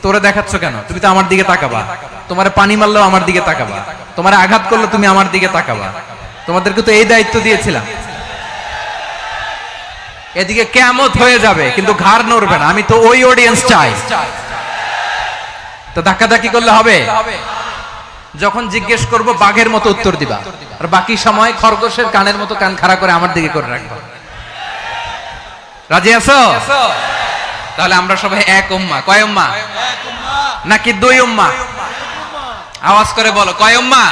তোরে দেখাচ্ছ কেন? তুমি তো আমার দিকে তাকাবা। তোমারে পানি মারলেও আমার দিকে তাকাবা, তোমারে আঘাত করলে তুমি আমার দিকে তাকাবা। তোমাদেরকে তো এই দায়িত্ব দিয়েছিলাম। এদিকে কিয়ামত হয়ে যাবে কিন্তু ঘাড় নড়বে না, আমি তো ওই অডিয়েন্স চাই। তো ধাক্কাধাক্কি করলে হবে? যখন জিজ্ঞেস করব বাঘের মতো উত্তর দিবা, আর বাকি সময় খরগোশের কানের মতো কান খাড়া করে আমার দিকে করে রাখবা। রাজি আছো? তাহলে আমরা সবাই এক উম্মাহ। কয় উম্মাহ? নাকি দুই উম্মাহ? আওয়াজ করে বলো, কয় উম্মাহ?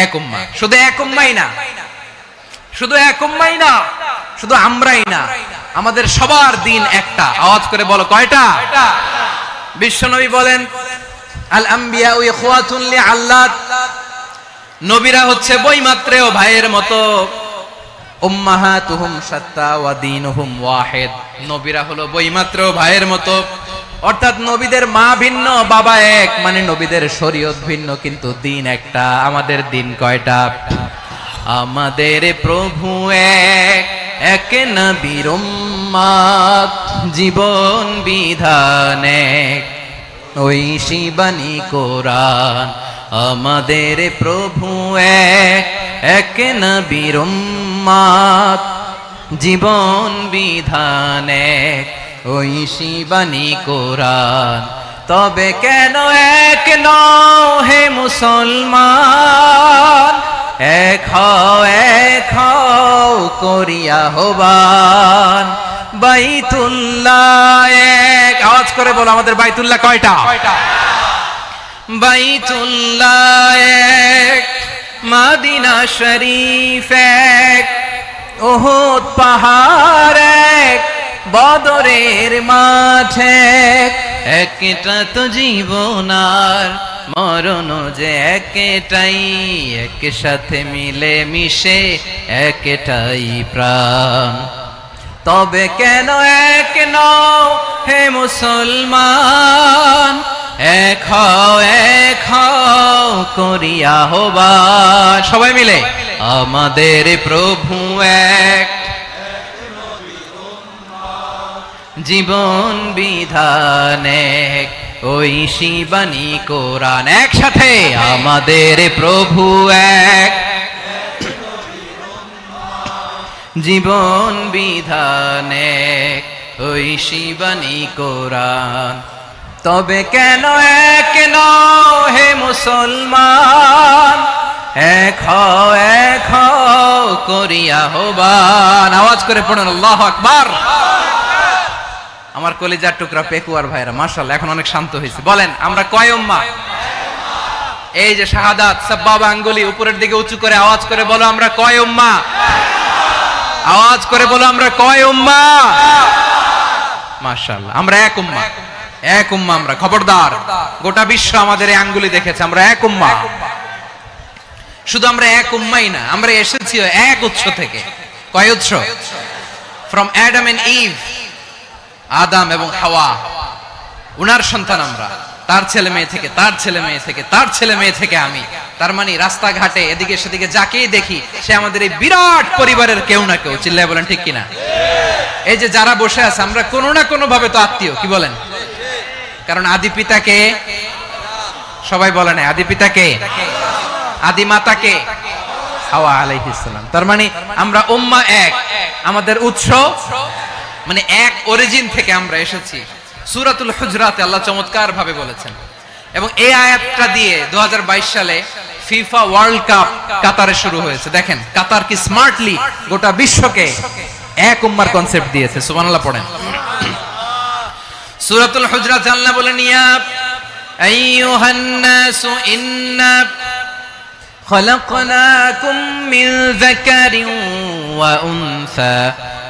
এক উম্মাহ। শুধু এক উম্মাহই না, শুধু এক উম্মাহই না, শুধু আমরাই না, আমাদের সবার দিন একটা। আওয়াজ করে বলো কয়টা? বিশ্বনবী বলেন, আল আম্বিয়া ইখওয়াতুন লিআল্লাত, নবীরা হচ্ছে বৈমাত্রেয় ভাইয়ের মতো। উম্মাহাতুহুম শাত্তা ওয়া দীনুহুম ওয়াহিদ, নবীরা হলো বৈমাত্রেয় ভাইয়ের মতো। অর্থাৎ নবীদের মা ভিন্ন, বাবা এক, মানে নবীদের শরীয়ত ভিন্ন, কিন্তু দিন একটা। আমাদের দিন কয়টা? আমাদের প্রভু এক, এক নবীর উম্মাত, জীবন বিধান এক, ঐশী বাণী কোরআন। আমাদের প্রভু এক, এক নবীর উম্মাত, জীবন বিধান এক, ঐশী বাণী কোরআন। তবে কেন এক নও হে মুসলমান? এক হও করিয়া হবান বাইতুল্লাহ এক। আওয়াজ করে বলো, আমাদের বাইতুল্লাহ কয়টা? বাইতুল্লাহ এক, মদিনা শরীফ এক, উহুদ পাহাড় এক, বদরের মাঠ এক। একটা তো জীবন আর মরণ যে একটাই, একসাথে মিলে মিশে একটাই প্রাণ। তবে কেন এক নও হে মুসলমান? এক হও করিয়া হবান। সবাই মিলে, আমাদের প্রভু এক, জীবন বিধান এক, ঐশী বাণী কোরআন। একসাথে, আমাদের প্রভু এক, জীবন বিধান এক, ঐশী বাণী কোরআন। তবে কেন এক নও হে মুসলমান? এক হও করিয়া হবান। আওয়াজ করে পড়ুন আল্লাহু আকবার। আমার কলিজার টুকরা পেকুয়ার ভাইরা, মাশাআল্লাহ এখন অনেক শান্ত হয়েছে। বলেন আমরা কয় উম্মাহ? এই যে শাহাদাত, সাব্বাবা আঙ্গুলি উপরের দিকে উঁচু করে আওয়াজ করে বলো, আমরা কয় উম্মাহ? আওয়াজ করে বলো, আমরা কয় উম্মাহ? মাশাআল্লাহ, আমরা এক উম্মাহ, এক উম্মাহ আমরা। খবরদার, গোটা বিশ্ব আমাদের এই আঙ্গুলি দেখেছে, আমরা এক উম্মাহ। শুধু আমরা এক উম্মাই না, আমরা এসেছি এক উৎস থেকে। কয় উৎস? ফ্রম অ্যাডাম এন্ড ইভ, আদম এবং হাওয়া, উনার সন্তান আমরা। তার ছেলে মেয়ে থেকে, তার ছেলে মেয়ে থেকে, তার ছেলে মেয়ে থেকে আমি। তার মানে রাস্তাঘাটে এদিকে সেদিকে যাকেই দেখি সে আমাদের এই বিরাট পরিবারের কেউ না কেউ। চিল্লায় বলেন ঠিক কিনা? এই যে যারা বসে আছে, আমরা কোনো না কোনো ভাবে তো আত্মীয়, কি বলেন? কারণ আদি পিতাকে সবাই বলে না, আদি পিতাকে, আদি মাতাকে হাওয়া আলাইহিস সালাম। তার মানে আমরা উম্মাহ এক, আমাদের উৎস মানে এক অরিজিন থেকে আমরা এসেছি। সূরাতুল হুজরাতে আল্লাহ চমৎকার ভাবে বলেছেন, এবং এই আয়াতটা দিয়ে 2022 সালে ফিফা ওয়ার্ল্ড কাপ কাতারে শুরু হয়েছে। দেখেন কাতার কি স্মার্টলি গোটা বিশ্বকে এক উম্মার কনসেপ্ট দিয়েছে। সুবহানাল্লাহ পড়েন। সূরাতুল হুজরাতে আল্লাহ বলেন, ইয়া আইয়ুহান নাসু ইন্না خلقناكم من ذكر وأنثى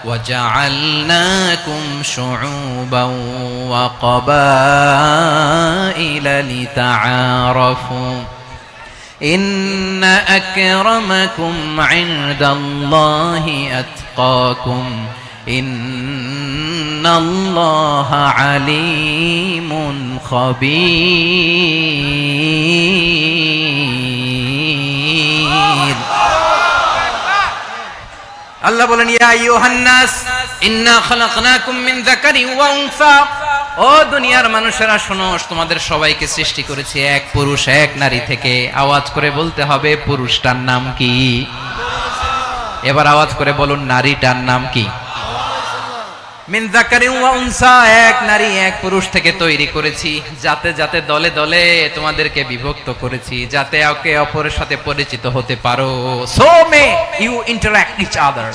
وجعلناكم شعوبا وقبائل لتعارفوا إن أكرمكم عند الله أتقاكم إن الله عليم خبير। আল্লাহ বলেন, ইয়া আইয়ুহান নাস ইন্না খালাকনাকুম মিন যাকারিন ওয়া উনসা, ও দুনিয়ার মানুষেরা শোনো, তোমাদের সবাইকে সৃষ্টি করেছি এক পুরুষ এক নারী থেকে। আওয়াজ করে বলতে হবে, পুরুষটার নাম কি? এবার আওয়াজ করে বলুন, নারীটার নাম কি? মিন যাকারিন ওয়া উনসা, এক নারী এক পুরুষ থেকে তৈরি করেছি। যাতে যাতে দলে দলে তোমাদেরকে বিভক্ত করেছি, যাতে একে অপরের সাথে পরিচিত হতে পারো। So may you interact each other.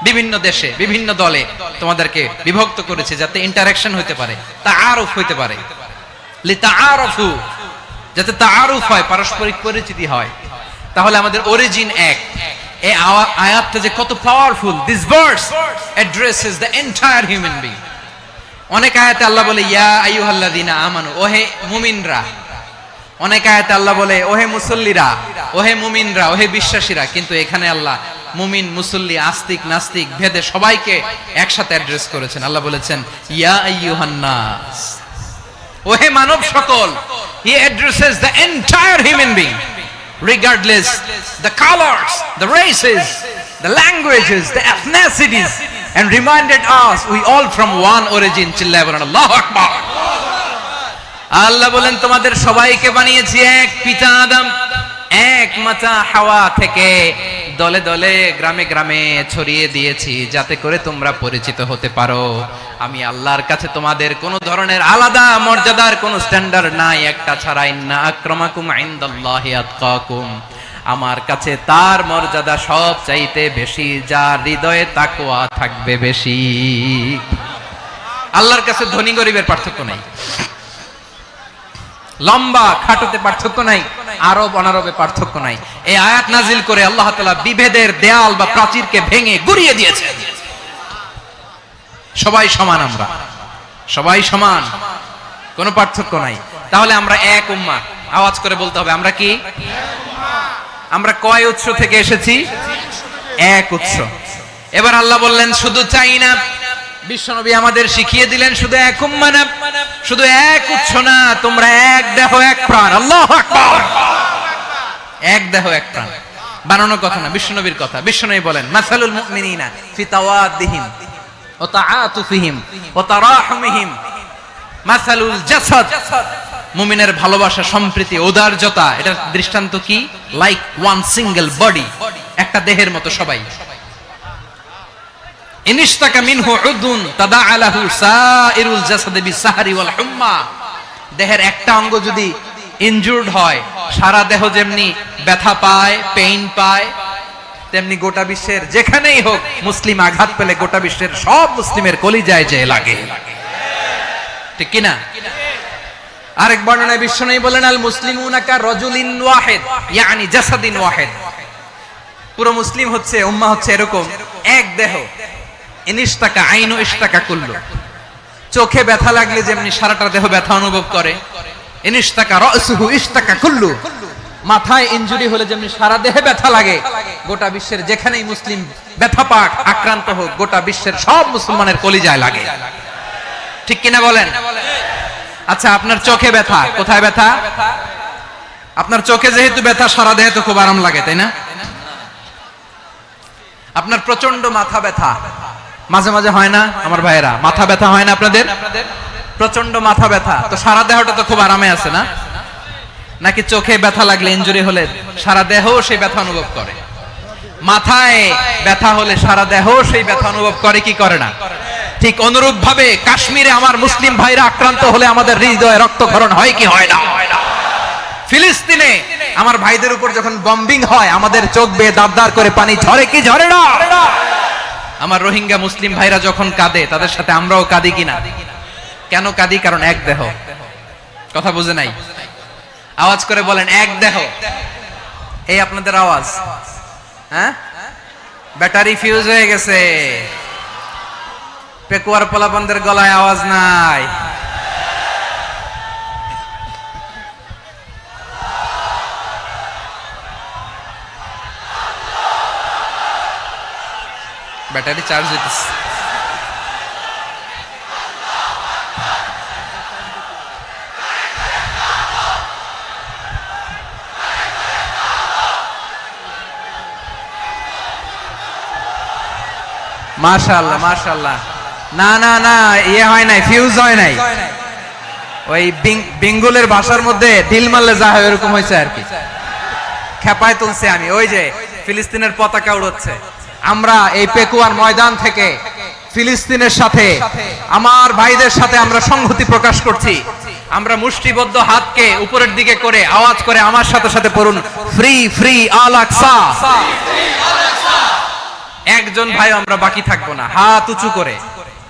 বিভিন্ন দেশে বিভিন্ন দলে তোমাদেরকে বিভক্ত করেছি যাতে ইন্টারঅ্যাকশন হতে পারে, তাআরুফ হতে পারে। লিতাআরফু, যাতে তাআরুফ হয়, পারস্পরিক পরিচিতি হয়। তাহলে আমাদের অরিজিন এক। এই আয়াতটা যে কত powerful! This verse addresses the entire human being. অনেক আয়াতে আল্লাহ বলে ইয়া আইয়ুহাল্লাযীনা আমানু, ওহে মুমিনরা। অনেক আয়াতে আল্লাহ বলে ওহে মুসল্লিরা, ওহে মুমিনরা, ওহে বিশ্বাসীরা। কিন্তু এখানে আল্লাহ মুমিন, মুসল্লি, আস্তিক, নাস্তিক ভেদে সবাইকে একসাথে অ্যাড্রেস করেছেন। আল্লাহ বলেছেন ইয়া আইয়ুহান নাস, ওহে মানব সকল। হি addresses the entire human being regardless the colors, the races, the languages, the ethnicities, and reminded us we all from one origin. চিল্লায় বলেন আল্লাহু আকবার। আল্লাহ বলেন তোমাদের সবাইকে বানিয়েছি এক পিতা আদম, এক মাতা হাওয়া থেকে। দলে দলে গ্রামে গ্রামে ছড়িয়ে দিয়েছি যাতে করে তোমরা পরিচিত হতে পারো। আমি আল্লাহর কাছে তোমাদের কোনো ধরনের আলাদা মর্যাদার কোনো স্ট্যান্ডার্ড নাই, একটা ছাড়া। ইন্না আক্রামাকুম ইনদাল্লাহি আতকাকুম, আমার কাছে তার মর্যাদা সব চাইতে বেশি, যার হৃদয়ে তাকওয়া থাকবে বেশি। আল্লাহর কাছে ধনী গরিবের পার্থক্য নাই, লম্বা খাটোতে পার্থক্য নাই, আরব অনারবে পার্থক্য নাই। এই আয়াত নাজিল করে আল্লাহ তাআলা বিভেদের দেয়াল বা প্রাচীরকে ভেঙে গুড়িয়ে দিয়েছে। সবাই সমান, আমরা সবাই সমান, কোনো পার্থক্য নাই। তাহলে আমরা এক উম্মাহ। আওয়াজ করে বলতে হবে, আমরা কি? আমরা কয় উৎস থেকে এসেছি? এক উৎস। এবার আল্লাহ বললেন শুধু চাই না, বিশ্বনবী আমাদের শিখিয়ে দিলেন শুধু এক উম্মাহ না, শুধু এক উৎস না, তোমরা এক দেহ এক প্রাণ। আল্লাহু আকবার। এক দেহ এক প্রাণ বানানোর কথা না, বিশ্বনবীর কথা। বিশ্বনবী বলেন মাসালুল মুমিনিনা ফি তাওয়াদ্দিহিম ওয়া তাআতুফিহিম ওয়া তারাহুমিহিম মাসালুল জাসাদ। মুমিনের ভালোবাসা, সম্প্রীতি, ঔদার্যতা, এটার দৃষ্টান্ত কি? লাইক ওয়ান সিঙ্গেল বডি, একটা দেহের মতো সবাই। ইনিশতাকা মিনহু উদুন তাদাআ লাহু সাইরুল জাসাদি বিসাহরি ওয়াল হুম্মা। দেহের একটা অঙ্গ যদি ইনজুরড হয়, সারা দেহ যেমনি ব্যথা পায়, পেইন পায়, তেমনি গোটা বিশ্বের যেখানেই হোক মুসলিম আঘাত পেলে গোটা বিশ্বের সব মুসলিমের কলিজায় যে লাগে, ঠিক কি না? আরেক বর্ণনায় বিশ্বনবী বলেন আল মুসলিমুনা কা রাজুলিন ওয়াহিদ, ইয়ানি জাসাদিন ওয়াহিদ। পুরো মুসলিম হচ্ছে, উম্মাহ হচ্ছে এরকম এক দেহ। ইনিশতাকা আইনু ইশতাকা কুল্লু। চোখে ব্যথা লাগলে যেমনি সারাটা দেহ ব্যথা অনুভব করে, ইনিশতাকা রাসুহু ইশতাকা কুল্লু, মাথায় ইনজুরি হলে যেমনি সারা দেহে ব্যথা লাগে, গোটা বিশ্বের যেখানেই মুসলিম ব্যথা পাক আক্রান্ত হোক, গোটা বিশ্বের সব মুসলমানের কলিজায় লাগে। ঠিক কিনা বলেন? আচ্ছা, আপনার চোখে ব্যথা, কোথায় ব্যথা? আপনার চোখে যেহেতু ব্যথা, সারা দেহে তো খুব আরাম লাগে, তাই না? আপনার প্রচন্ড মাথা ব্যথা মাঝে মাঝে হয় না আমার ভাইয়েরা? মাথা ব্যথা হয় না আপনাদের? প্রচন্ড মাথা ব্যথা, তো সারা দেহটা তো খুব আরামে আছে না? নাকি চোখে ব্যথা লাগলে, ইনজুরি হলে সারা দেহ সেই ব্যথা অনুভব করে? মাথায় ব্যথা হলে সারা দেহ সেই ব্যথা অনুভব করে কি করে না? ঠিক অনুরূপ ভাবে কাশ্মীরে আমার মুসলিম ভাইরা আক্রান্ত হলে আমাদের হৃদয়ে রক্তক্ষরণ হয় কি হয় না? ফিলিস্তিনে আমার ভাইদের উপর যখন বম্বিং হয়, আমাদের চোখ বেয়ে দাঁড় করে পানি ঝরে কি ঝরে না? আমার রোহিঙ্গা মুসলিম ভাইরা যখন কাঁদে, তাদের সাথে আমরাও কাঁদি কিনা? কেন কাঁদি? কারণ এক দেহ। কথা বুঝে নাই? আওয়াজ করে বলেন, এক দেহ। এই আপনাদের আওয়াজ, হ্যাঁ? ব্যাটারি ফিউজ হয়ে গেছে, পেকুয়ার পোলাপানদের গলায় আওয়াজ নাই। ব্যাটারি চার্জ হইতেছে। মাশাআল্লাহ মাশাআল্লাহ। না না না, ইয়ে হয় নাই, ফিউজ হয় নাই। ওই বেঙ্গলের ভাষার মধ্যে ঢিল মারলে যা হয় এরকম হয়েছে আর কি। খেপায় তুলছে আমি। ওই যে ফিলিস্তিনের পতাকা উড়ছে, আমরা এই পেকুয়ার ময়দান থেকে ফিলিস্তিনের সাথে, আমার ভাইদের সাথে আমরা সংহতি প্রকাশ করছি। আমরা মুষ্টিবদ্ধ হাতকে উপরের দিকে করে আওয়াজ করে আমার সাথে সাথে পড়ুন, ফ্রি ফ্রি আল আকসা। একজন ভাই আমরা বাকি থাকবো না। হাত উঁচু করে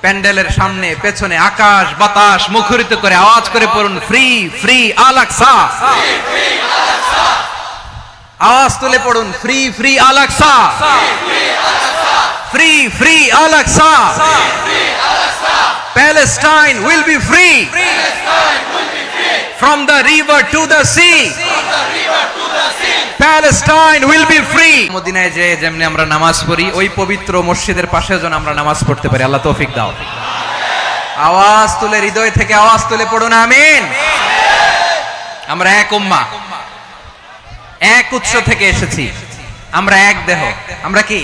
প্যান্ডেলের সামনে পেছনে আকাশ বাতাস মুখরিত করে আওয়াজ করে পড়ুন, ফ্রি ফ্রি আল আকসা। আওয়াজ তুলে পড়ুন, free free Al Aqsa, free free Al Aqsa. Palestine will be free from the river to the sea. Palestine will be free. মদিনায় যে যেমনি আমরা নামাজ পড়ি, ওই পবিত্র মসজিদের পাশে যেন আমরা নামাজ পড়তে পারি। আল্লাহ তৌফিক দাও। আওয়াজ তুলে, হৃদয় থেকে আওয়াজ তুলে পড়ুন আমিন। আমরা এক উম্মাহ, এক উৎস থেকে এসেছি, আমরা এক দেহ। আমরা কি?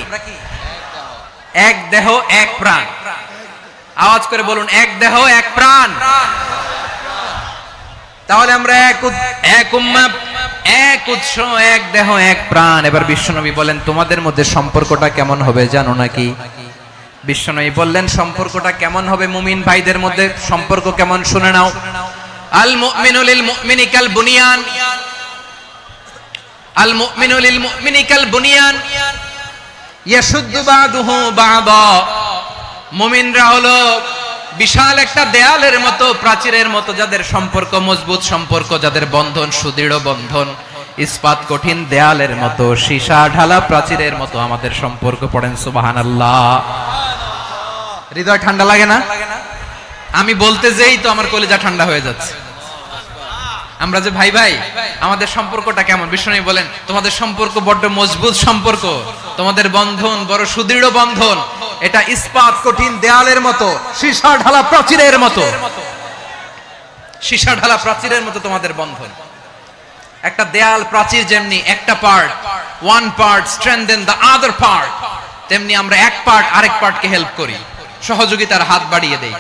এক দেহ এক প্রাণ। আওয়াজ করে বলুন, এক দেহ এক প্রাণ। তাহলে আমরা এক উম্মাহ, এক উৎস, এক দেহ এক প্রাণ। এবার বিশ্বনবী বলেন, তোমাদের মধ্যে সম্পর্কটা কেমন হবে জানো নাকি? বিশ্বনবী বললেন, সম্পর্কটা কেমন হবে মুমিন ভাইদের মধ্যে? সম্পর্ক কেমন শুনে নাও। আল মুমিনু লিল মুমিনি কাল বুনিয়ান, আল মুমিনু লিল মুমিনি কাল বুনিয়ান ইয়াশুদ্দু বাদুহু বাদা। মুমিনরা হলো বিশাল একটা দেয়ালের মতো, প্রাচীরের মতো, যাদের সম্পর্ক মজবুত সম্পর্ক, যাদের বন্ধন সুদৃঢ় বন্ধন, ইস্পাত কঠিন দেয়ালের মতো, সীসা ঢালা প্রাচীরের মতো আমাদের সম্পর্ক। পড়েন সুবহানাল্লাহ। হৃদয় ঠান্ডা লাগে না? আমি বলতে যেই তো আমার কলিজা ঠান্ডা হয়ে যাচ্ছে। আমরা যে ভাই ভাই, আমাদের সম্পর্কটা কেমন? বিষ্ণু বলেন, তোমাদের সম্পর্ক বড্ড মজবুত সম্পর্ক, তোমাদের বন্ধন বড় সুদৃঢ় বন্ধন, এটা ইস্পাত কঠিন দেয়ালের মতো, সীসা ঢালা প্রাচীরের মতো। সীসা ঢালা প্রাচীরের মতো তোমাদের বন্ধন। একটা দেয়াল প্রাচীর যেমনি একটা part, one part strengthen the other part, তেমনি আমরা এক পার্ট আরেক পার্টকে হেল্প করি, সহযোগিতার হাত বাড়িয়ে দেই।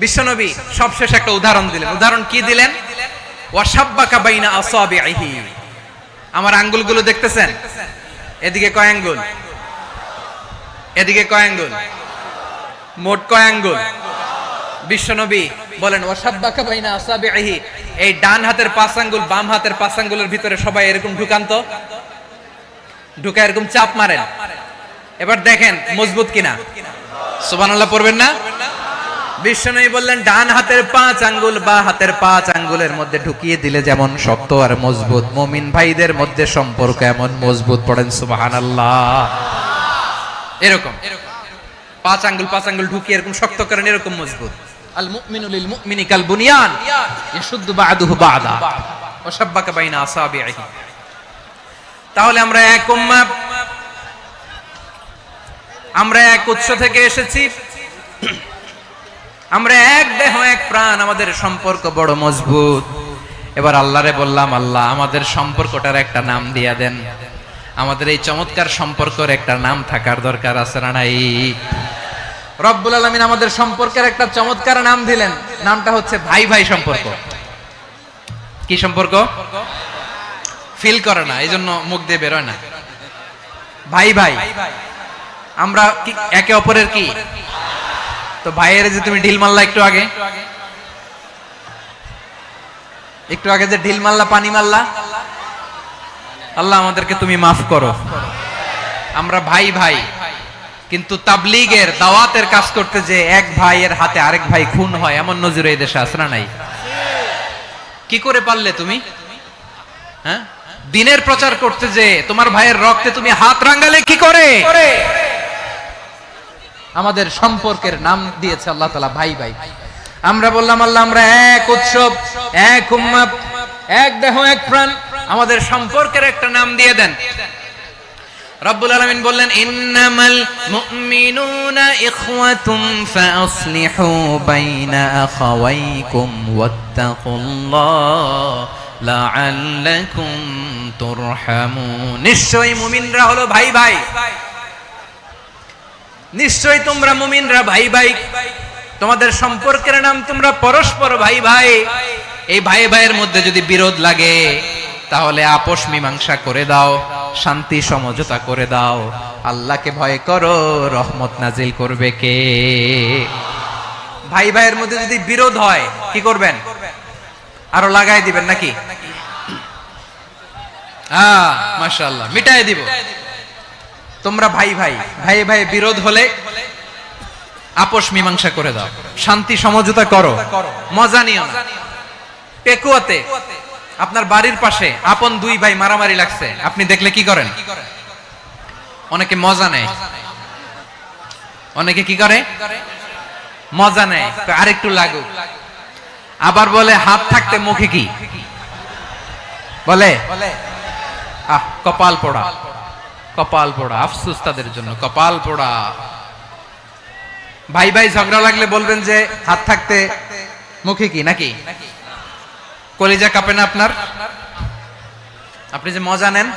বিশ্বনবী সবশেষ একটা উদাহরণ দিলেন। উদাহরণ কি দিলেন? ওয়াশাব্বাকা বাইনা আসাবিহি। আমার আঙ্গুলগুলো দেখতেছেন? এদিকে কয় আঙ্গুল, এদিকে কয় আঙ্গুল, মোট কয় আঙ্গুল? বিশ্বনবী বলেন, ওয়াশাব্বাকা বাইনা আসাবিহি। এই ডান হাতের 5 আঙ্গুল বাম হাতের 5 আঙ্গুলের ভিতরে সবাই এরকম ঢুকান্ত, ঢুকা এরকম চাপ মারেন। এবার দেখেন মজবুত কিনা। সুবহানাল্লাহ পড়বেন না? বিশ্বনবী বললেন, ডান হাতের 5 আঙ্গুল বা হাতের 5 আঙ্গুলের মধ্যে ঢুকিয়ে দিলে যেমন শক্ত আর মজবুত, মুমিন ভাইদের মধ্যে সম্পর্ক এমন মজবুত। পড়েন সুবহানাল্লাহ। এরকম পাঁচ আঙ্গুল ঢুকিয়ে এরকম শক্ত করেন, এরকম মজবুত। আল মুমিনু লিল মুমিনি কাল বুনিয়ান ইয়াশুদ্দু বা'দুহু বা'দা ওয়া শাব্বাকা বাইনা আসাবিহি। তাহলে আমরা এক উম্মাহ, আমরা এক উৎস থেকে এসেছি, আমরা এক দেহ এক প্রাণ, আমাদের সম্পর্ক বড় মজবুত। এবার আল্লাহরে বললাম, আল্লাহ আমাদের সম্পর্কটার একটা নাম দিয়া দেন। আমাদের এই চমৎকার সম্পর্কের একটা নাম থাকার দরকার আছে না নাই? রব্বুল আলামিন আমাদের সম্পর্কের একটা চমৎকার নাম দিলেন, নামটা হচ্ছে ভাই ভাই সম্পর্ক। কি সম্পর্ক? ফিল করে না, এই জন্য মুখ দিয়ে বেরোয় না। ভাই ভাই, আমরা একে অপরের কি? তো ভাইয়ের যে তুমি ঢিল মারলা একটু আগে যে ঢিল মারলা, পানি মারলা, আল্লাহ আমাদেরকে তুমি মাফ করো। আমরা ভাই ভাই, কিন্তু তাবলীগের দাওয়াতের কাজ করতে যে এক ভাইয়ের হাতে আরেক ভাই খুন হয়, এমন নজির এই দেশে আছে না নাই? কি করে পারলে তুমি? হ্যাঁ, দিনের প্রচার করতে যে তোমার ভাইয়ের রক্তে তুমি হাত রাঙালে কি করে? আমাদের সম্পর্কের নাম দিয়েছে আল্লাহ তাআলা ভাই ভাই। আমরা বললাম, আল্লাহ আমরা এক উৎসব, এক উম্মাহ, এক দেহ এক প্রাণ, আমাদের সম্পর্কের একটা নাম দিয়ে দেন। রব্বুল আলামিন বললেন, ইন্নামাল মুমিনুনা ইখওয়াতুম ফাআসলিহু বাইনা আখাওয়াইকুম ওয়াত্তাকুল্লাহ লাআল্লাকুম তুরহামুন। নিশ্চয়ই মুমিনরা হলো ভাই ভাই, নিশ্চয়ই তোমরা মুমিনরা ভাই ভাই, তোমাদের সম্পর্কের নাম তোমরা পরস্পর ভাই ভাই। এই ভাই ভাইয়ের মধ্যে যদি বিরোধ লাগে তাহলে আপোষ মীমাংসা করে দাও, শান্তি সমঝোতা করে দাও। আল্লাহকে ভয় করো, রহমত নাজিল করবে কে? ভাই ভাইয়ের মধ্যে যদি বিরোধ হয় কি করবেন? আরো লাগাই দিবেন নাকি? মাশাআল্লাহ, মিটাই দিব। তোমরা ভাই ভাই, ভাই ভাই বিরোধ হলে আপোষ মীমাংসা করে দাও, শান্তি সমঝোতা করো, মজা নিও না। পেকুয়াতে আপনার বাড়ির পাশে আপন দুই ভাই মারামারি লাগছে, আপনি দেখলে কি করেন? অনেকে মজা নেয়। অনেকে কি করে? মজা নেয়, আরেকটু লাগুক। আবার বলে হাত থাকতে মুখে কি বলে? কপাল পোড়া, কপাল পোড়া। আফসোস তাদের জন্য, কপাল পোড়া। ভাই ভাই ঝগড়া লাগলে বলবেন যে হাত থাকতে মুখে কি, নাকি? কলিজা কাঁপে না আপনার? আপনি যে মজা নেন।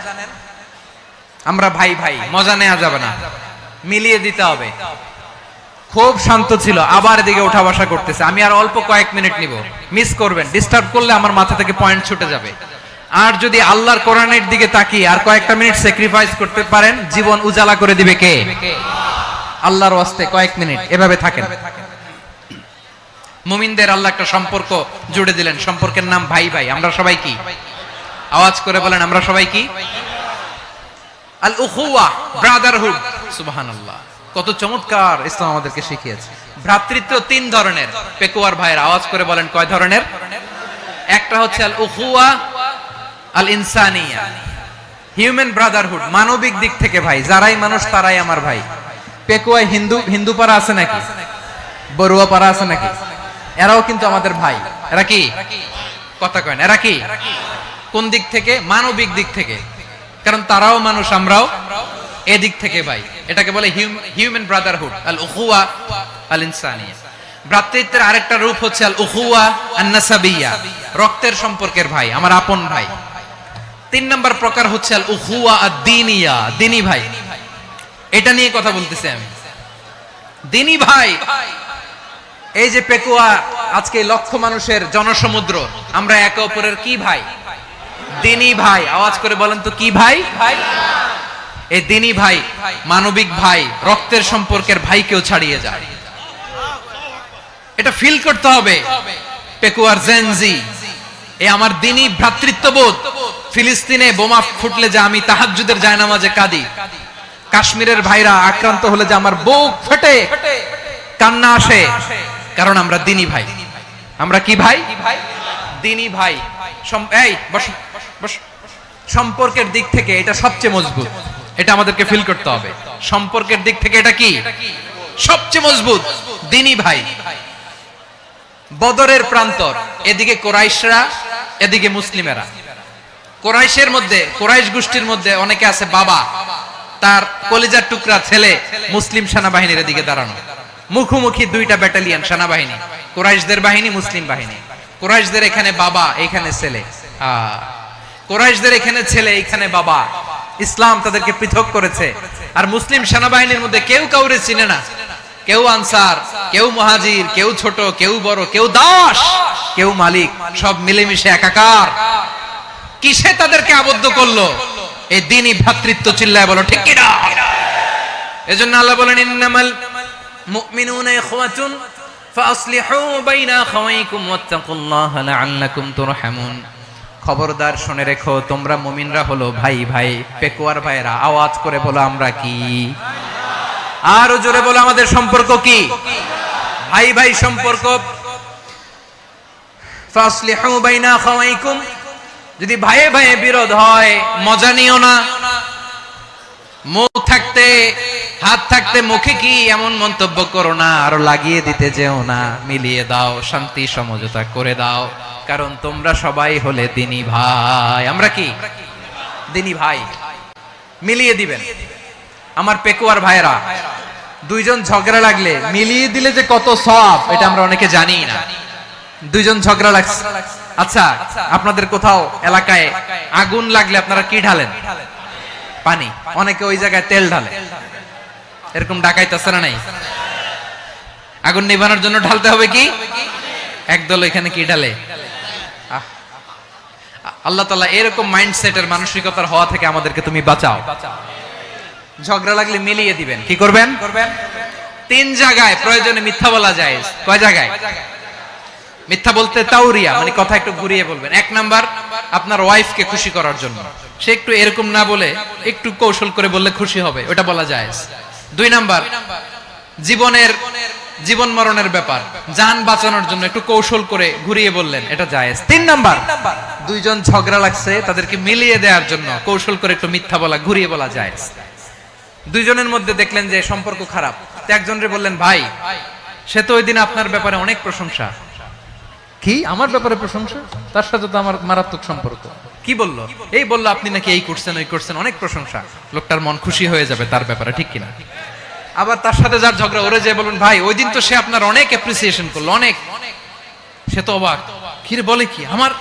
আমরা ভাই ভাই, মজা নেওয়া যাবে না, মিলিয়ে দিতে হবে। খুব শান্ত ছিল, আবার এদিকে উঠা বসা করতেছে। আমি আর অল্প কয়েক মিনিট নিব, মিস করবেন। ডিস্টার্ব করলে আমার মাথা থেকে পয়েন্ট ছুটে যাবে। আর যদি আল্লাহর কোরআনের দিকে তাকিয়ে আর কয়েকটা মিনিট স্যাক্রিফাইস করতে পারেন, জীবন উজালা করে দিবে কে? আল্লাহর ওয়াস্তে কয়েক মিনিট এভাবে থাকেন। মুমিনদের আল্লাহ একটা সম্পর্ক জুড়ে দিলেন, সম্পর্কের নাম ভাই ভাই। আমরা সবাই কি? আওয়াজ করে বলেন, আমরা সবাই কি? আল উখুওয়া, ব্রাদারহুড। সুবহানাল্লাহ, কত চমৎকার ইসলাম আমাদেরকে শিখিয়েছে। ভ্রাতৃত্ব তিন ধরনের। পেকুয়ার ভাইয়ের আওয়াজ করে বলেন, কয় ধরনের? একটা হচ্ছে আল উখুওয়া আল ইনসানিয়া, হিউম্যান ব্রাদারহুড, মানবিক দিক থেকে ভাই। যারাই মানুষ তারাই আমার ভাই। পেকুয়ায় হিন্দু পাড়া আছে নাকি? বড়ুয়া পাড়া আছে নাকি? এরাও কিন্তু আমাদের ভাই। এরা কি? কথা কয় না। এরা কি? কোন দিক থেকে? মানবিক দিক থেকে। কারণ তারাও মানুষ, আমরাও এদিক থেকে ভাই। এটাকে বলে হিউম্যান ব্রাদারহুড, আল উখুওয়া আল ইনসানিয়া। ভ্রাতৃত্বের আরেকটা রূপ হচ্ছে আল উখুওয়া আন নাসাবিয়া, রক্তের সম্পর্কের ভাই, আমার আপন ভাই। তিন নম্বর প্রকার হচ্ছে আল উখুওয়া আদ-দীনিয়া, দিনী ভাই। এটা নিয়ে কথা বলতেছি আমি। দিনী ভাই, এই যে পেকুয়া আজকে লক্ষ মানুষের জনসমুদ্র, আমরা একে অপরের কি ভাই? দিনী ভাই। আওয়াজ করে বলেন তো, কি ভাই? এই দিনী ভাই, মানবিক ভাই, রক্তের সম্পর্কের ভাইকেও ছাড়িয়ে যায়। এটা ফিল করতে হবে। পেকুয়ার জেনজি, এই আমার দিনী ভ্রাতৃত্ববোধ। ফিলিস্তিনে বোমা ফুটলে যে আমি তাহাজ্জুদের জায়নামাজে কাঁদি, কাশ্মীরের ভাইরা আক্রান্ত হলে যে আমার বুক ফেটে কান্না আসে, কারণ আমরা দিনী ভাই। আমরা কি ভাই? দিনী ভাই। এই বসো বসো। সম্পর্কের দিক থেকে এটা সবচেয়ে মজবুত, এটা আমাদেরকে ফিল করতে হবে। সম্পর্কের দিক থেকে এটা কি? সবচেয়ে মজবুত দিনী ভাই। বদরের প্রান্তর, এদিকে কোরাইশরা, এদিকে মুসলিমেরা। কোরাইশের মধ্যে, কোরাইশ গোষ্ঠীর মধ্যে অনেকে আছে বাবা, তার কলিজার টুকরা ছেলে মুসলিম সেনাবাহিনীর এদিকে দাঁড়ানো, মুখোমুখি দুইটা ব্যাটালিয়ন সেনাবাহিনী, কোরাইশদের বাহিনী, মুসলিম বাহিনী। কোরাইশদের এখানে বাবা, এখানে ছেলে। কোরাইশদের এখানে ছেলে, এখানে বাবা। ইসলাম তাদেরকে পৃথক করেছে। আর মুসলিম সেনাবাহিনীর মধ্যে কেউ কাউরে চিনে না, কেউ আনসার, কেউ মুহাজির, কেউ ছোট, কেউ বড়, কেউ দাস, কেউ মালিক, সব মিলেমিশে একাকার। কিসে তাদেরকে আবদ্ধ করলো? এই দ্বীনি ভ্রাতৃত্ব। চিল্লায় বলো ঠিক কিনা? এজন্য আল্লাহ বলেন, ইন্নামাল মুমিনুনা ইখওয়াতুন ফাসলিহু বাইনা আখাওয়াইকুম ওয়াত্তাকুল্লাহা লাআল্লাকুম তুরহামুন। খবরদার শুনে রেখো, তোমরা মুমিনরা হলো ভাই ভাই। পেকুয়ার ভাইরা আওয়াজ করে বলো আমরা কি? আর জোরে বলো আমাদের সম্পর্ক কি? ভাই ভাই সম্পর্ক। ফাসলিহু বাইনা আখাওয়াইকুম, যদি ভাইয়ে ভাইয়ে বিরোধ হয় মজা নিও না। মুখ থাকতে, হাত থাকতে মুখে কি এমন মন্তব্য করো না, আরো লাগিয়ে দিতে যেও না। মিলিয়ে দাও, শান্তি সমঝোতা করে দাও, কারণ তোমরা সবাই হলে দিনী ভাই। আমরা কি? দিনী ভাই। মিলিয়ে দিবেন। আমার পেকুয়ার ভাইরা, দুইজন ঝগড়া লাগলে মিলিয়ে দিলে যে কত সওয়াব, এটা আমরা অনেকে জানি না। দুইজন ঝগড়া লাগছে, আচ্ছা আপনাদের কোথাও এলাকায় আগুন লাগলে আপনারা কি ঢালেন? পানি। অনেকে ওই জায়গায় তেল ঢালে। এরকম ডাকাইতেছে না নাই? আগুন নিভানোর জন্য ঢালতে হবে কি? একদল এখানে কি ঢালে? আল্লাহ তাআলা এরকম মাইন্ডসেটের, মানসিকতার হওয়া থেকে আমাদেরকে তুমি বাঁচাও। ঝগড়া লাগলে মিলিয়ে দিবেন। কি করবেন? তিন জায়গায় প্রয়োজনে মিথ্যা বলা যায়। কয় জায়গায় মিথ্যা বলতে? তাওরিয়া, মানে কথা একটু ঘুরিয়ে বলবেন। এক নাম্বার, আপনার ওয়াইফকে খুশি করার জন্য, সে একটু এরকম না বলে একটু কৌশল করে বললে খুশি হবে, ওটা বলা যায়। দুই নাম্বার, জীবন মরণের ব্যাপার, জান বাঁচানোর জন্য একটু কৌশল করে ঘুরিয়ে বললেন, এটা জায়েজ। তিন নাম্বার, দুইজন ঝগড়া লাগছে, তাদেরকে মিলিয়ে দেওয়ার জন্য কৌশল করে একটু মিথ্যা বলা, ঘুরিয়ে বলা জায়েজ। দুইজনের মধ্যে দেখলেন যে সম্পর্ক খারাপ, তো একজনরে বললেন, ভাই সে তো ওই দিন আপনার ব্যাপারে অনেক প্রশংসা। কি আমার ব্যাপারে প্রশংসা? তার সাথে তো আমার মারাত্মক সম্পর্ক। কি বললো? এই বললো আপনি নাকি এই করছেন, ওই করছেন, অনেক প্রশংসা। লোকটার মন খুশি হয়ে যাবে তার ব্যাপারে, ঠিক কিনা? আবার তার সাথে যার ঝগড়া, ওরে যে বলুন, ভাই ওই দিন তো সে আপনার অনেক অ্যাপ্রিসিয়েশন করলো, অনেক। সে তো অবাক, কিরে বলে কি? আমার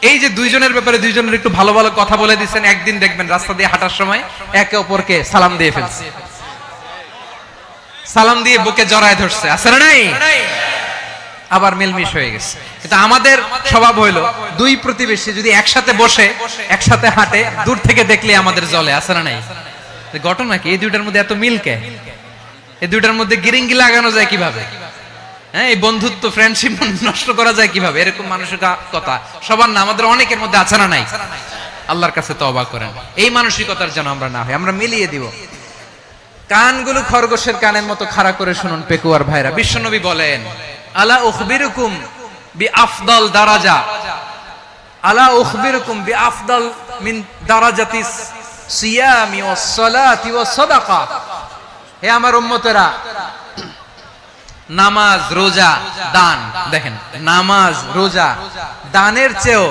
এই যে দুইজনের ব্যাপারে দুইজনের একটু ভালো ভালো কথা বলে দিচ্ছেন, একদিন দেখবেন রাস্তা দিয়ে হাঁটার সময় একে অপরকে সালাম দিয়ে ফেলছে, সালাম দিয়ে বুকে জড়ায় ধরছে, আছে না নাই? আবার মিলমিশ হয়ে গেছে। কিন্তু আমাদের স্বভাব হইলো, দুই প্রতিবেশী যদি একসাথে বসে একসাথে হাঁটে, দূর থেকে দেখলে আমাদের জ্বলে, আছে না নাই? ঘটনা কি? এই দুইটার মধ্যে এত মিল কে? এই দুইটার মধ্যে গিরিঙ্গি লাগানো যায় কিভাবে? হ্যাঁ, এই বন্ধুত্ব, ফ্রেন্ডশিপ নষ্ট করা যায় কিভাবে? এরকম মানসিকতা সবার না, আমাদের অনেকের মধ্যে আছে না নাই? আল্লাহর কাছে তওবা করেন, এই মানসিকতার যেন আমরা না হই, আমরা মিলিয়ে দিব। কানগুলো খরগোশের কানের মতো খাড়া করে শুনুন পেকুয়ার ভাইরা। বিশ্বনবী বলেন, আলা উখবিরুকুম বিআফদাল দারাজা, আলা উখবিরুকুম বিআফদাল মিন দারাজাতিস সিয়ামি ওয়াস সালাতি ওয়াস সাদাকা। হে আমার উম্মতেরা, নামাজ, রোজা, দান, দেখেন নামাজ, রোজা, দানের চেয়েও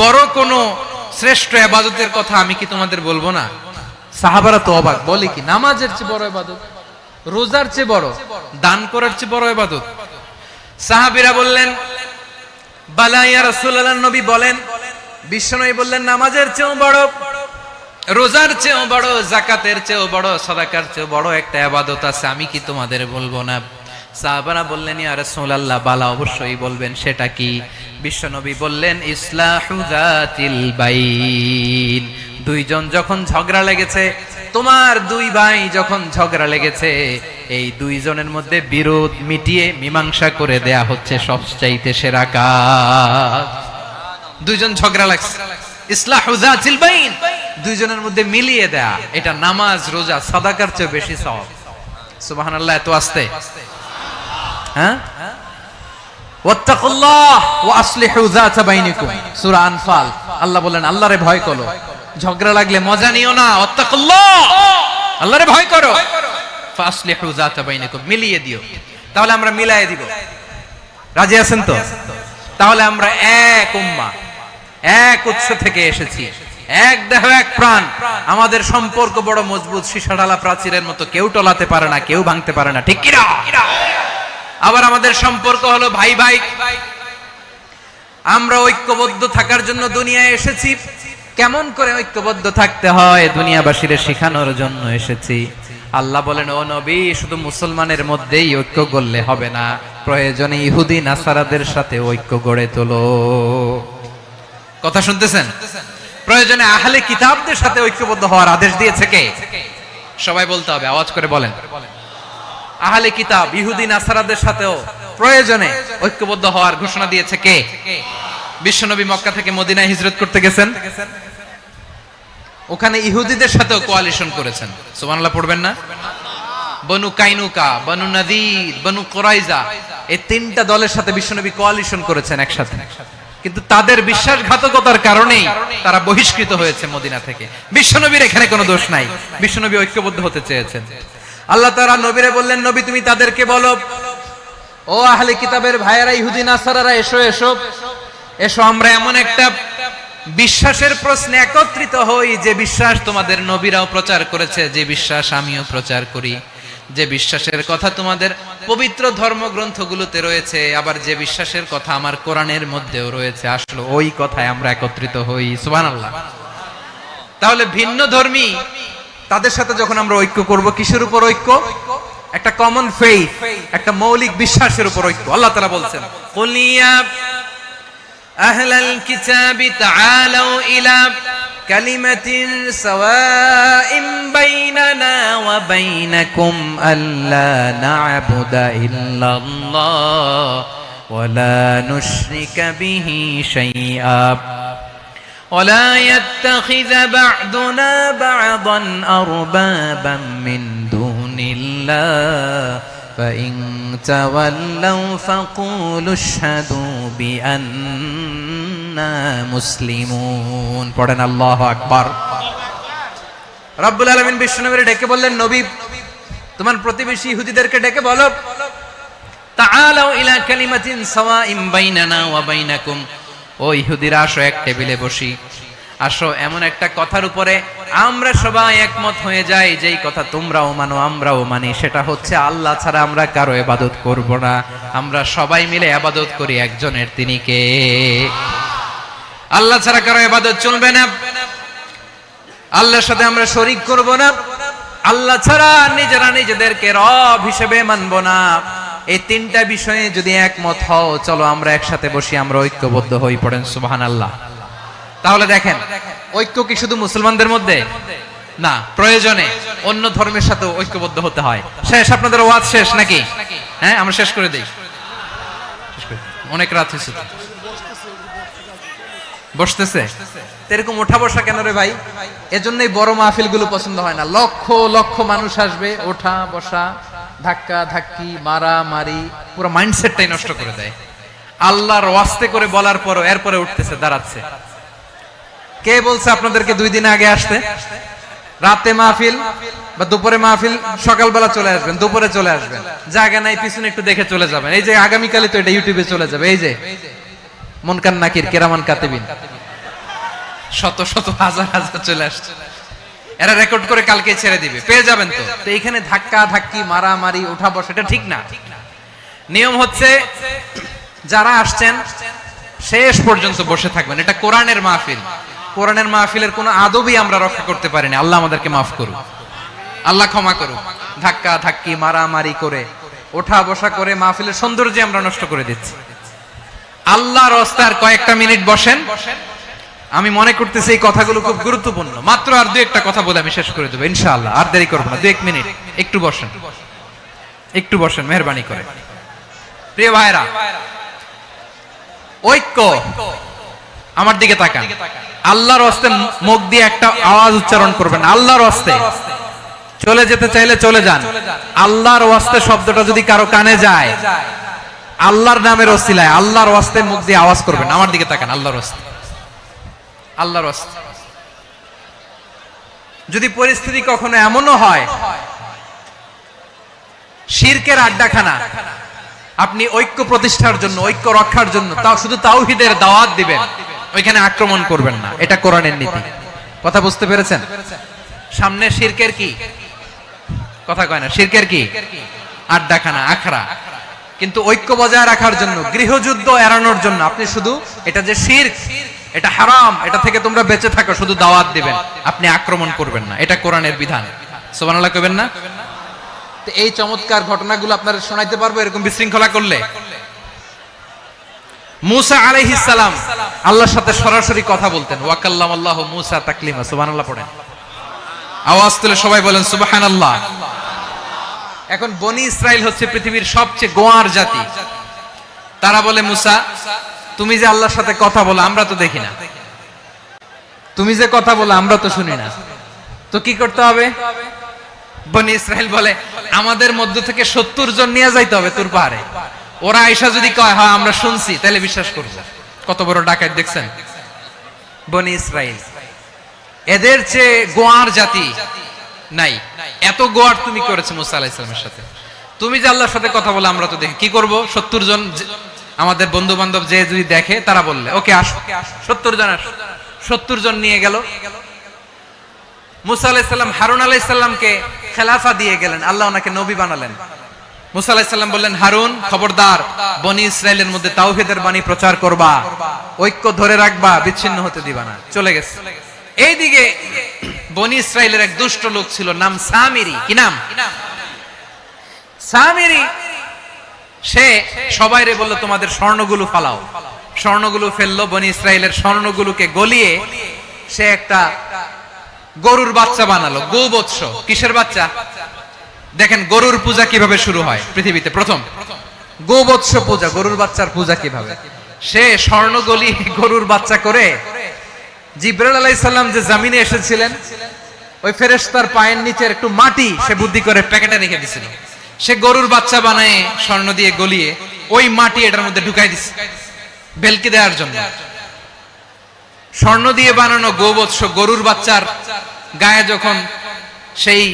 বড় কোন শ্রেষ্ঠ ইবাদতের কথা আমি কি তোমাদের বলবো না? সাহাবারা তো অবাক, বলে কি নামাজের চেয়ে বড় ইবাদত, রোজার চেয়ে বড়, দান করার চেয়ে বড় ইবাদত? সাহাবীরা বললেন, বালা ইয়া রাসূলুল্লাহ। নবী বলেন, বিশ্বনবী বললেন, নামাজের চেয়েও বড়, রোজার চেয়েও বড়, যাকাতের চেয়েও বড়, সাদাকার চেয়েও বড় একটা ইবাদত আছে, আমি কি তোমাদের বলবো না? সাহাবারা বললেন, ইয়া রাসূলুল্লাহ, বালা অবশ্যই বলবেন, সেটা কি? বিশ্বনবী বললেন, ইসলাহু যাতিল বাইন। দুইজন যখন ঝগড়া লেগেছে, তোমার দুই ভাই যখন ঝগড়া লেগেছে, এই দুইজনের মধ্যে বিরোধ মিটিয়ে মীমাংসা করে দেয়া হচ্ছে সবচাইতে সেরা কাজ। দুইজন ঝগড়া লাগছে, ইসলাহু যাতিল বাইন, দুইজনের মধ্যে মিলিয়ে দেয়া, এটা নামাজ, রোজা, সাদাকার চেয়ে বেশি সওয়াব। সুবহানাল্লাহ, এত আস্তে? হ্যাঁ, ওয়াত্তাকুল্লাহ ওয়া আসলিহু যাতা বাইনিকুম, সূরা আনফাল। আল্লাহ বলেন, আল্লাহরে ভয় করো, ঝগড়া লাগলে মজা নিও না, ওয়াত্তাকুল্লাহ, আল্লাহরে ভয় করো। ফাসলিহু যাতা বাইনাকুম, মিলিয়ে দিও। তাহলে আমরা মিলায়ে দিব। রাজি আছেন তো? তাহলে আমরা এক উম্মাহ, এক উৎস থেকে এসেছি, এক দেহ এক প্রাণ। আমাদের সম্পর্ক বড় মজবুত, সীসাঢালা প্রাচীরের মতো, কেউ টলাতে পারে না, কেউ ভাঙতে পারে না, ঠিক কি না? আবার আমাদের সম্পর্ক হলো ভাই ভাই। আমরা ঐক্যবদ্ধ থাকার জন্য দুনিয়ায় এসেছি। কেমন করে ঐক্যবদ্ধ থাকতে হয় দুনিয়াবাসীর শেখানোর জন্য এসেছি। আল্লাহ বলেন, ও নবী, শুধু মুসলমানের মধ্যেই ঐক্য গড়লে হবে না, প্রয়োজনে ইহুদি নাসারাদের সাথে ঐক্য গড়ে তোলো। কথা শুনতেছেন? প্রয়োজনে আহলে কিতাবদের সাথে ঐক্যবদ্ধ হওয়ার আদেশ দিয়েছে কে? সবাই বলতে হবে, আওয়াজ করে বলেন। আহলে কিতাব ইহুদি নাসারাদের সাথেও প্রয়োজনে ঐক্যবদ্ধ হওয়ার ঘোষণা দিয়েছে কে? বিশ্বনবী মক্কা থেকে মদিনায় হিজরত করতে গেছেন, ওখানে ইহুদিদের সাথেও কোয়ালিশন করেছেন। সুবহানাল্লাহ পড়বেন না? বনু কাইনুকা, বনু নাদির, বনু কুরাইজা, এই তিনটা দলের সাথে বিশ্বনবী কোয়ালিশন করেছেন একসাথে। কিন্তু তাদের বিশ্বাসঘাতকতার কারণেই তারা বহিষ্কৃত হয়েছে মদিনা থেকে। বিশ্বনবীর এখানে কোনো দোষ নাই, বিশ্বনবী ঐক্যবদ্ধ হতে চেয়েছেন। আল্লাহ তাআলা নবীরে বললেন, নবী তুমি তাদেরকে বলো, ও আহলে কিতাবের ভাইয়েরা, ইহুদি নাসারারা, এসো এসো এসো, আমরা এমন একটা বিশ্বাসের প্রশ্নে একত্রিত হই যে বিশ্বাস তোমাদের নবীরাও প্রচার করেছে, যে বিশ্বাস আমিও প্রচার করি, যে বিশ্বাসের কথা তোমাদের পবিত্র ধর্মগ্রন্থগুলোতে রয়েছে, আবার যে বিশ্বাসের কথা আমার কোরআনের মধ্যেও রয়েছে। আসলে ওই কথায় আমরা একত্রিত হই। সুবহানাল্লাহ। তাহলে ভিন্ন ধর্মী তাদের সাথে যখন আমরা ঐক্য করব, কিসের উপর ঐক্য? একটা কমন ফেইথ, একটা মৌলিক বিশ্বাসের উপর ঐক্য। আল্লাহ তাআলা বলছেন, কুল ইয়া আহলাল কিতাবি তাআলাউ ইলা কালিমাতিন সাওয়াইন বাইনানা ওয়া বাইনাকুম আল্লা না'বুদা ইল্লাল্লাহ ওয়া লা নুশরিকা বিহি শাইআ ولا يتخذ بعضنا بعضا أربابا من دون الله فإن تولوا فقولوا اشهدوا بأننا مسلمون। পড়েন আল্লাহু আকবার। রব্বুল আলামিন বিশ্বনবীকে ডেকে বললেন, নবী তোমার প্রতিবেশী ইহুদিদেরকে ডেকে বলো, তাআলাউ ইলা কালিমাতিন সাওয়াইন বাইনানা ওয়া বাইনাকুম, ও ইহুদিরা আসো, এক টেবিলে বসি, আসো এমন একটা কথার উপরে আমরা সবাই একমত হয়ে যাই, যেই কথা তোমরাও মানো আমরাও মানি, সেটা হচ্ছে আল্লাহ ছাড়া আমরা কারো ইবাদত করব না, আমরা সবাই মিলে ইবাদত করি একজনের, তিনি কে? আল্লাহ ছাড়া কারো ইবাদত চলবে না, আল্লাহর সাথে আমরা শরীক করব না, আল্লাহ ছাড়া নিজেরা নিজেদেরকে রব হিসেবে মানব না। এই তিনটা বিষয়ে যদি একমত হও, চলো আমরা একসাথে বসি, আমরা ঐক্যবদ্ধ হই। পড়েন সুবহানাল্লাহ। তাহলে দেখেন, ঐক্য কি শুধু মুসলমানদের মধ্যে না, প্রয়োজনে অন্য ধর্মের সাথে ঐক্যবদ্ধ হতে হয়। শেষ? আপনাদের ওয়াজ শেষ নাকি? হ্যাঁ, আমরা শেষ করে দেই। অনেক রাত হয়েছে, বসতেছে এরকম ওঠা বসা কেন রে ভাই? এজন্যই বড় মাহফিল গুলো পছন্দ হয় না। লক্ষ লক্ষ মানুষ আসবে, ওঠা বসা, ধাক্কা ধাক্কি, মারা মারি, পুরো মাইন্ডসেটটাই নষ্ট করে দেয়। আল্লাহর ওয়াস্তে করে বলার পরও এরপরে উঠতেছে, দাঁড়াচ্ছে। কে বলছে আপনাদেরকে 2 দিন আগে আসতে? রাতে মাহফিল বা দুপুরে মাহফিল, সকালবেলা চলে আসবেন, দুপুরে চলে আসবেন, জায়গা নাই পিছনে একটু দেখে চলে যাবেন। এই যে আগামীকালই তো এটা ইউটিউবে চলে যাবে। এই যে মুনকার নাকির, কেরামান কাতিবিন, শত শত হাজার হাজার চলে আসছে, এরা রেকর্ড করে কালকে ছেড়ে দিবে, পেয়ে যাবেন। তো এইখানে ধাক্কা ধাক্কি, মারামারি, ওঠা বসা, এটা ঠিক না। নিয়ম হচ্ছে যারা আসছেন শেষ পর্যন্ত বসে থাকবেন। এটা কোরআনের মাহফিল, কোরআনের মাহফিলের কোনো আদবই আমরা রক্ষা করতে পারিনি। আল্লাহ আমাদেরকে মাফ করুক, আল্লাহ ক্ষমা করুক। ধাক্কা ধাক্কি, মারামারি করে, ওঠা বসা করে মাহফিলের সৌন্দর্য আমরা নষ্ট করে দিচ্ছি। আল্লাহর রাস্তায় কয়েকটা মিনিট বসেন। আমি মনে করতেছি এই কথাগুলো খুব গুরুত্বপূর্ণ। মাত্র আর 2-1টা কথা বলে আমি শেষ করে দেবো ইনশাআল্লাহ, আর দেরি করবো না। 2-1 মিনিট একটু বসেন, একটু বসেন মেহেরবানি করে। প্রিয় ভাইরা, ঐক্য, আমার দিকে তাকান। আল্লাহর রাস্তে মুখ দিয়ে একটা আওয়াজ উচ্চারণ করবেন, আল্লাহর রাস্তে। চলে যেতে চাইলে চলে যান। আল্লাহর রাস্তে শব্দটা যদি কারো কানে যায়, আল্লাহর নামের ওসিলায় আল্লাহর রাস্তে মুখ দিয়ে আওয়াজ করবেন। আমার দিকে তাকান, আল্লাহর রাস্তে, আল্লাহর রাস্তে। যদি পরিস্থিতি কখনো এমনও হয় শিরকের আড্ডাখানা। আপনি ঐক্য প্রতিষ্ঠার জন্য, ঐক্য রক্ষার জন্য তাও শুধু তাওহীদের দাওয়াত দিবেন, ওইখানে আক্রমণ করবেন না। এটা কোরআনের নীতি। কথা বুঝতে পেরেছেন? সামনে শিরকের কি কথা কয় না, শিরকের কি আড্ডাখানা, আখড়া। কিন্তু ঐক্য বজায় রাখার জন্য, গৃহযুদ্ধ এড়ানোর জন্য আপনি শুধু এটা যে শিরক, এটা হারাম, এটা থেকে তোমরা বেঁচে থাকো, শুধু দাওয়াত দিবেন, আপনি আক্রমণ করবেন না। এটা কোরআনের বিধান। সুবহানাল্লাহ কইবেন না? তো এই চমৎকার ঘটনাগুলো আপনারা শোনাইতে পারবো এরকম বিশৃঙ্খলা করলে। মুসা আলাইহিস সালাম আল্লাহর সাথে সরাসরি কথা বলতেন। ওয়া কাল্লামাল্লাহু মুসা তাকলিমা। সুবহানাল্লাহ পড়েন। আওয়াজ তুলে সবাই বলেন সুবহানাল্লাহ। এখন বনি ইসরাইল হচ্ছে পৃথিবীর সবচেয়ে গোয়ার জাতি। তারা বলে, মুসা তুমি যে আল্লাহর সাথে কথা বলো আমরা তো দেখি না, তুমি যে কথা বলো আমরা তো শুনি না, তো কি করতে হবে? বনি ইসরাইল বলে, আমাদের মধ্য থেকে 70 জন নিয়ে যাইতে হবে তুর পাহাড়ে। ওরা আয়েশা যদি কয় হ্যাঁ আমরা শুনছি, তাহলে বিশ্বাস করব। কত বড় ডাকাত দেখছেন বনি ইসরাইল। এদের চেয়ে গোয়ার জাতি নাই। এত গোয়ার তুমি করেছো মুসা আলাইহিস সালামের সাথে। তুমি যে আল্লাহর সাথে কথা বলে আমরা তো দেখি, কি করব? 70 জন আমাদের বন্ধু বান্ধব যে যদি দেখে, তারা বললে ওকে আসো, 70 জন আসো। 70 জন নিয়ে গেল। মুসা আলাইহিস সালাম হারুন আলাইহিস সালামকে খেলাফা দিয়ে গেলেন, আল্লাহ ওনাকে নবী বানালেন। মুসা আলাইহিস সালাম বললেন, হারুন খবরদার, বনি ইসরাইলের মধ্যে তাওহীদের বাণী প্রচার করবা, ঐক্য ধরে রাখবা, বিচ্ছিন্ন হতে দিবা না। চলে গেছে। এইদিকে বনি ইসরাইলের এক দুষ্ট লোক ছিল, নাম সামিরি। কি নাম? সামিরি। সে সবাইরে বলল তোমাদের স্বর্ণগুলো ফালাও। স্বর্ণগুলো ফেললো। বনি ইসরাইলের স্বর্ণগুলোকে গলিয়ে সে একটা গরুর বাচ্চা বানালো। গোবৎস। কিসের বাচ্চা? দেখেন গরুর পূজা কিভাবে শুরু হয় পৃথিবীতে প্রথম। গোবৎস পূজা, গরুর বাচ্চার পূজা কিভাবে। সে স্বর্ণ গলিয়ে গরুর বাচ্চা করে, জিবরাইল আলাইহিস সালাম যে জমিনে এসেছিলেন, ওই ফেরেশতার পায়ের নিচে একটু মাটি সে বুদ্ধি করে প্যাকেটে রেখে দিয়েছিল। সে গরুর বাচ্চা বানায় স্বর্ণ দিয়ে গলিয়ে ওই মাটি এটার মধ্যে ঢুকাই দিছে ভেলকি দেওয়ার জন্য। স্বর্ণ দিয়ে বানানো গোবৎস গরুর বাচ্চার গায়ে যখন সেই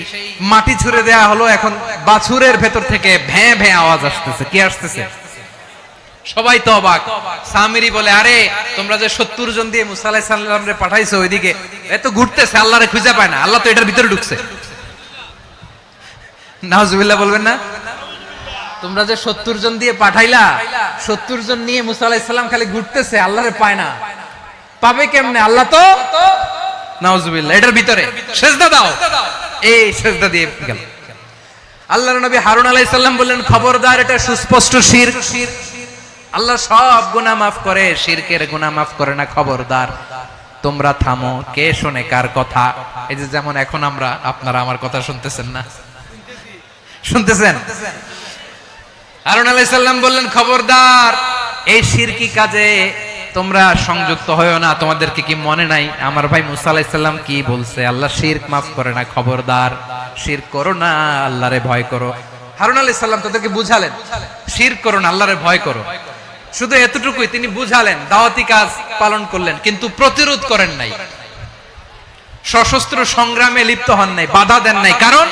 মাটি ছুঁড়ে দেয়া হলো, এখন বাছুরের ভেতর থেকে ভ্যাঁ ভ্যাঁ আওয়াজ আসতেছে। কি আসতেছে? সবাই তো অবাক। সামিরি বলে, আরে তোমরা যে 70 জন দিয়ে মুসা আলাইহিস সালামরে পাঠাইছো, ওইদিকে এত ঘুরতেছে, আল্লাহরে খুঁজে পায় না, আল্লাহ তো এটার ভিতরে ঢুকছে। নাউজুবিল্লাহ বলবেন না? তোমরা যে 70 জন দিয়ে পাঠাইলা, 70 জন নিয়ে মুসা আলাইহিস সালাম খালি ঘুরতেছে, আল্লাহরে পায় না। পাবে কেমনে? আল্লাহ তো নাউজুবিল্লাহ এটার ভিতরে। সেজদা দাও। এই সেজদা দিয়ে গেল। আল্লাহর নবী হারুন আলাইহিস সালাম বললেন, খবরদার, এটা সুস্পষ্ট শিরক। আল্লাহ সব গুনাহ মাফ করে, শিরকের গুনাহ মাফ করে না। খবরদার, তোমরা থামো। কে শুনে কার কথা? এই যে যেমন এখন আমরা, আপনারা আমার কথা শুনতেছেন না? শুনতেছেন? হারুন আলাইহিস সালাম বললেন, খবরদার, এই শিরকি কাজে তোমরা সংযুক্ত হয়ো না। তোমাদেরকে কি মনে নাই আমার ভাই মুসা আলাইহিস সালাম কি বলছে? আল্লাহ শিরক মাফ করে না। খবরদার, শিরক করো না, আল্লাহরে ভয় করো। হারুন আলাইহিস সালাম তাদেরকে বুঝালেন, শিরক করো না, আল্লাহরে ভয় করো। শুধু এতটুকুই তিনি বুঝালেন, দাওয়াতি কাজ পালন করলেন, কিন্তু প্রতিরোধ করেন নাই, সশস্ত্র সংগ্রামে লিপ্ত হন নাই, বাধা দেন নাই। কারণ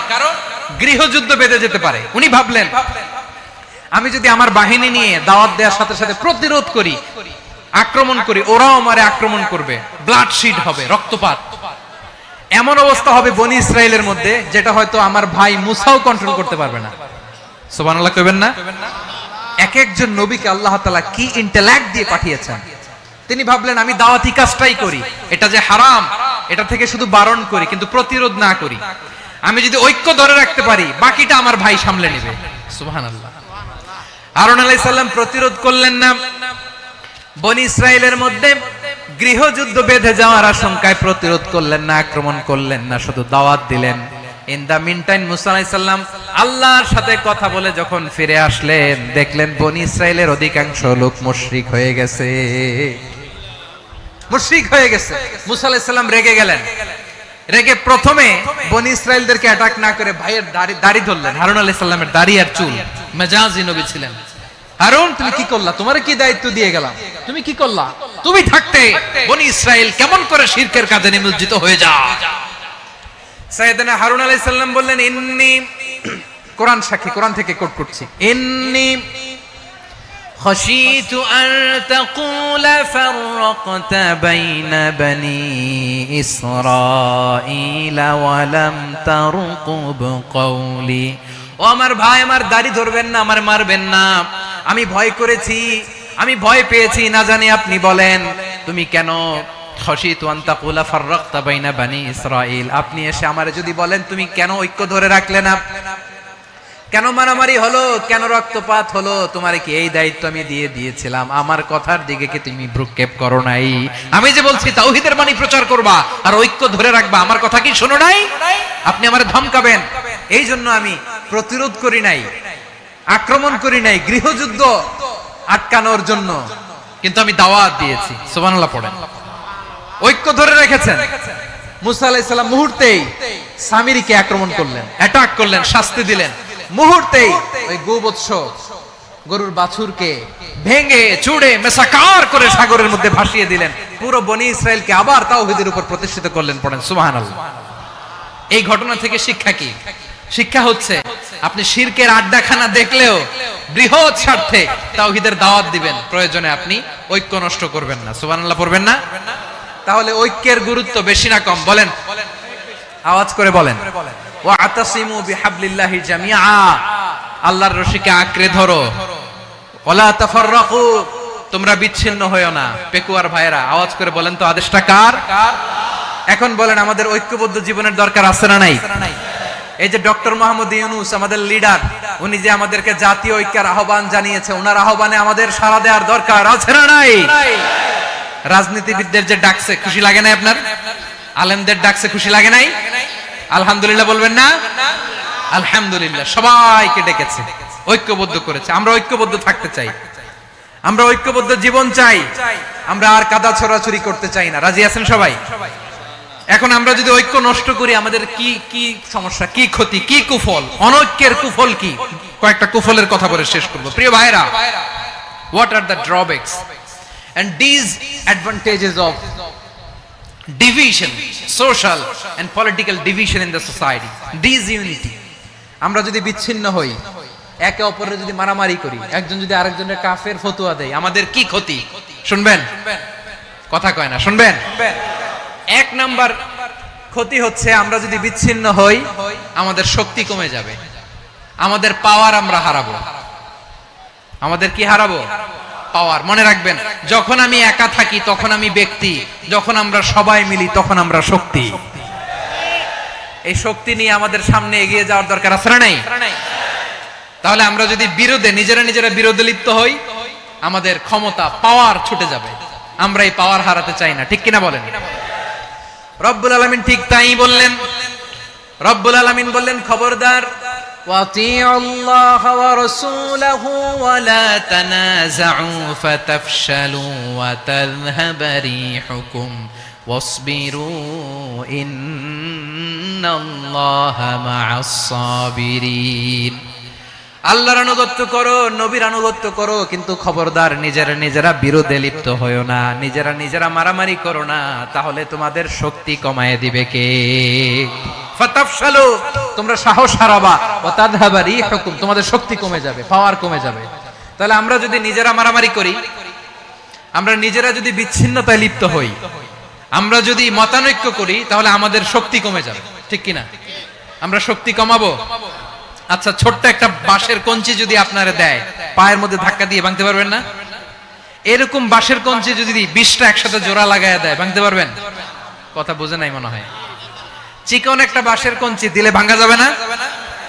গৃহযুদ্ধ বেঁধে যেতে পারে। উনি ভাবলেন, আমি যদি আমার বাহিনী নিয়ে দাওয়াত দেওয়ার সাথে সাথে প্রতিরোধ করি, আক্রমণ করি, ওরাও আমারে আক্রমণ করবে, ব্লাডশিড হবে, রক্তপাত। এমন অবস্থা হবে বনি ইসরাইলের মধ্যে, যেটা হয়তো আমার ভাই মুসাও কন্ট্রোল করতে পারবে না। সুবহানাল্লাহ কইবেন না? এক একজন নবীকে আল্লাহ তাআলা কি ইন্টেলেক্ট দিয়ে পাঠিয়েছেন। তিনি ভাবলেন, আমি দাওয়াতি কাজটাই করি, এটা যে হারাম এটা থেকে শুধু বারণ করি, কিন্তু প্রতিরোধ না করি। আমি যদি ঐক্য ধরে রাখতে পারি, বাকিটা আমার ভাই সামলে নেবে। সুবহানাল্লাহ। হারুন আলাইহিস সালাম প্রতিরোধ করলেন না। বনি ইসরাইলের মধ্যে গৃহযুদ্ধ বেঁধে যাওয়ার আশঙ্কায় প্রতিরোধ করলেন না, আক্রমণ করলেন না, শুধু দাওয়াত দিলেন। ইন দা মিন টাইম মুসা আলাইহিস সালাম আল্লাহর সাথে কথা বলে যখন ফিরে আসলেন, দেখলেন বনি ইসরাইলের অধিকাংশ লোক মুশরিক হয়ে গেছে। মুশরিক হয়ে গেছে। মুসা আলাইহিস সালাম রেগে গেলেন। রেগে প্রথমে বনি ইসরাইলদেরকে অ্যাটাক না করে ভাইয়ের দাড়ি ধরলেন। হারুন আলাইহিস সালামের দাড়ি আর চুল। মেজাজি নবী ছিলেন। হারুন, তুমি কি করলা? তোমারে কি দায়িত্ব দিয়ে গেলাম? তুমি কি করলা? তুমি থাকতে বনি ইসরাইল কেমন করে শিরকের কাজে নিমজ্জিত হয়ে যায়? সাইয়েদনা হারুন আলাইহিস সালাম বললেন, ইন্নী কোরআন সাক্ষী, কোরআন থেকে কোট করছি। ইন্নী خشيت أن تقول فرقت بين بني إسرائيل ولم ترقب قولي। ও আমার ভাই, আমার দাড়ি ধরবেন না, আমার মারবেন না। আমি ভয় করেছি, আমি ভয় পেয়েছি, না জানি আপনি বলেন তুমি কেন খশিতু আন তাকুলা ফাররাকতা বাইনা বানি ইসরাঈল, আপনি এসে আমারে যদি বলেন তুমি কেন ঐক্য ধরে রাখলে না, কেন মারামারি হলো, কেন রক্তপাত হলো, তোমারে কি এই দায়িত্ব আমি দিয়ে দিয়েছিলাম? আমার কথার দিকে কি তুমি ভ্রুক্ষেপ করো নাই? আমি যে বলছি তাওহীদের বাণী প্রচার করবা আর ঐক্য ধরে রাখবা, আমার কথা কি শোনো নাই? আপনি আমারে ধমকাবেন, এই জন্য আমি প্রতিরোধ করি নাই, আক্রমণ করি নাই, গৃহযুদ্ধ আটকানোর জন্য কিন্তু আমি দাওয়াত দিয়েছি। সুবহানাল্লাহ পড়েন। ঐক্য ধরে রেখেছেন। মুসা আলাইহিস সালাম মুহূর্তেই সামিরীকে আক্রমণ করলেন, অ্যাটাক করলেন, শাস্তি দিলেন। মুহূর্তেই ওই গোবৎস গরুর বাছুরকে ভেঙে চুড়ে মেসাকার করে সাগরের মধ্যে ভাসিয়ে দিলেন। পুরো বনি ইসরায়েলকে আবার তাওহীদের উপর প্রতিষ্ঠিত করলেন। পড়েন সুবহানাল্লাহ। এই ঘটনা থেকে শিক্ষা কি? শিক্ষা হচ্ছে আপনি শিরকের আড্ডাখানা দেখলেও বৃহৎ স্বার্থে তাওহীদের দাওয়াত দিবেন, প্রয়োজনে আপনি ঐক্য নষ্ট করবেন না। সুবহানাল্লাহ পড়বেন না? তাহলে ঐক্যের গুরুত্ব বেশি না কম? বলেন, আওয়াজ করে বলেন। ওয়াতাসিমু বিহাবলিল্লাহি জামিআ, আল্লাহর রশিকে আঁকড়ে ধরো। ওয়ালা তাফাররাকু, তোমরা বিচ্ছিন্ন হয়ো না। পেকুয়ার ভাইরা আওয়াজ করে বলেন তো, আদেশটা কার? এখন বলেন, আমাদের ঐক্যবদ্ধ জীবনের দরকার আছে না নাই? এই যে ডক্টর মোহাম্মদ ইউনূস আমাদের লিডার, উনি যে আমাদেরকে জাতীয় ঐক্যের আহ্বান জানিয়েছে, ওনার আহ্বানে আমাদের সাড়া দেওয়ার দরকার আছে না নাই? রাজনীতিবিদদের যে ডাকছে, খুশি লাগে নাই আপনার? আলেমদের ডাকছে, খুশি লাগে নাই? আলহামদুলিল্লাহ বলবেন না? আলহামদুলিল্লাহ, সবাইকে ডেকেছে, ঐক্যবদ্ধ করেছে। আমরা ঐক্যবদ্ধ থাকতে চাই, আমরা ঐক্যবদ্ধ জীবন চাই, আমরা আর কাদা ছড়াছড়ি করতে চাই না। রাজি আছেন সবাই? এখন আমরা যদি ঐক্য নষ্ট করি, আমাদের কি কি সমস্যা, কি ক্ষতি, কি কুফল? অনৈক্যের কুফল কি? কয়েকটা কুফলের কথা বলে শেষ করব। প্রিয় ভাইরা, what are the drawbacks and disadvantages of division, social and political division in the society? Disunity, আমরা যদি বিচ্ছিন্ন হই, একে অপরের যদি মারামারি করি, একজন যদি আরেকজনের কাফের ফতোয়া দেয়, আমাদের কি ক্ষতি? শুনবেন? কথা কয় না, শুনবেন? এক নাম্বার ক্ষতি হচ্ছে, আমরা যদি বিচ্ছিন্ন হই, আমাদের শক্তি কমে যাবে, আমাদের পাওয়ার আমরা হারাবো। আমাদের কি হারাবো? পাওয়ার। মনে রাখবেন, যখন আমি একা থাকি তখন আমি ব্যক্তি, যখন আমরা সবাই মিলি তখন আমরা শক্তি। এই শক্তি নিয়ে আমাদের সামনে এগিয়ে যাওয়ার দরকার আছে না নাই? তাহলে আমরা যদি বিরোধে, নিজেরা নিজেরা বিরোধে লিপ্ত হই, আমাদের ক্ষমতা, পাওয়ার ছুটে যাবে। আমরা এই পাওয়ার হারাতে চাই না, ঠিক কিনা বলেন? রব্বুল আলামিন ঠিক তাই বললেন। রব্বুল আলামিন বললেন, খবরদার, ওয়াতিউল্লাহ ওয়া রাসূলাহু ওয়া লা তানাযাউ ফাতাফশালু ওয়া তাযহাবা রিহুকুম ওয়াসবিরু ইন্নাল্লাহা মা'আস সাবিরিন। আল্লাহর আনুগত্য করো, নবীর আনুগত্য করো, কিন্তু খবরদার নিজেরা নিজেরা বিরোধে লিপ্ত হয়ো না, নিজেরা নিজেরা মারামারি করো না, তাহলে তোমাদের শক্তি কমায় দিবে কে? ফাতাফশালু, তোমরা সাহস হারাবা, ওয়া তাযহাবা রিহুকুম, তোমাদের শক্তি কমে যাবে, পাওয়ার কমে যাবে। তাহলে আমরা যদি নিজেরা মারামারি করি, আমরা নিজেরা যদি বিচ্ছিন্নতায় লিপ্ত হই, আমরা যদি মতানৈক্য করি, তাহলে আমাদের শক্তি কমে যাবে, ঠিক কিনা? আমরা শক্তি কমাবো। আচ্ছা, ছোট্ট একটা বাঁশের কঞ্চি যদি আপনারা দেয়, পায়ের মধ্যে ধাক্কা দিয়ে ভাঙতে পারবেন না? এরকম বাঁশের কঞ্চি যদি 20টা একসাথে জোড়া লাগায় দেয়, ভাঙতে পারবেন? কথা বুঝে নাই মনে হয়। চিকন একটা বাঁশের কঞ্চি দিলে ভাঙা যাবে না?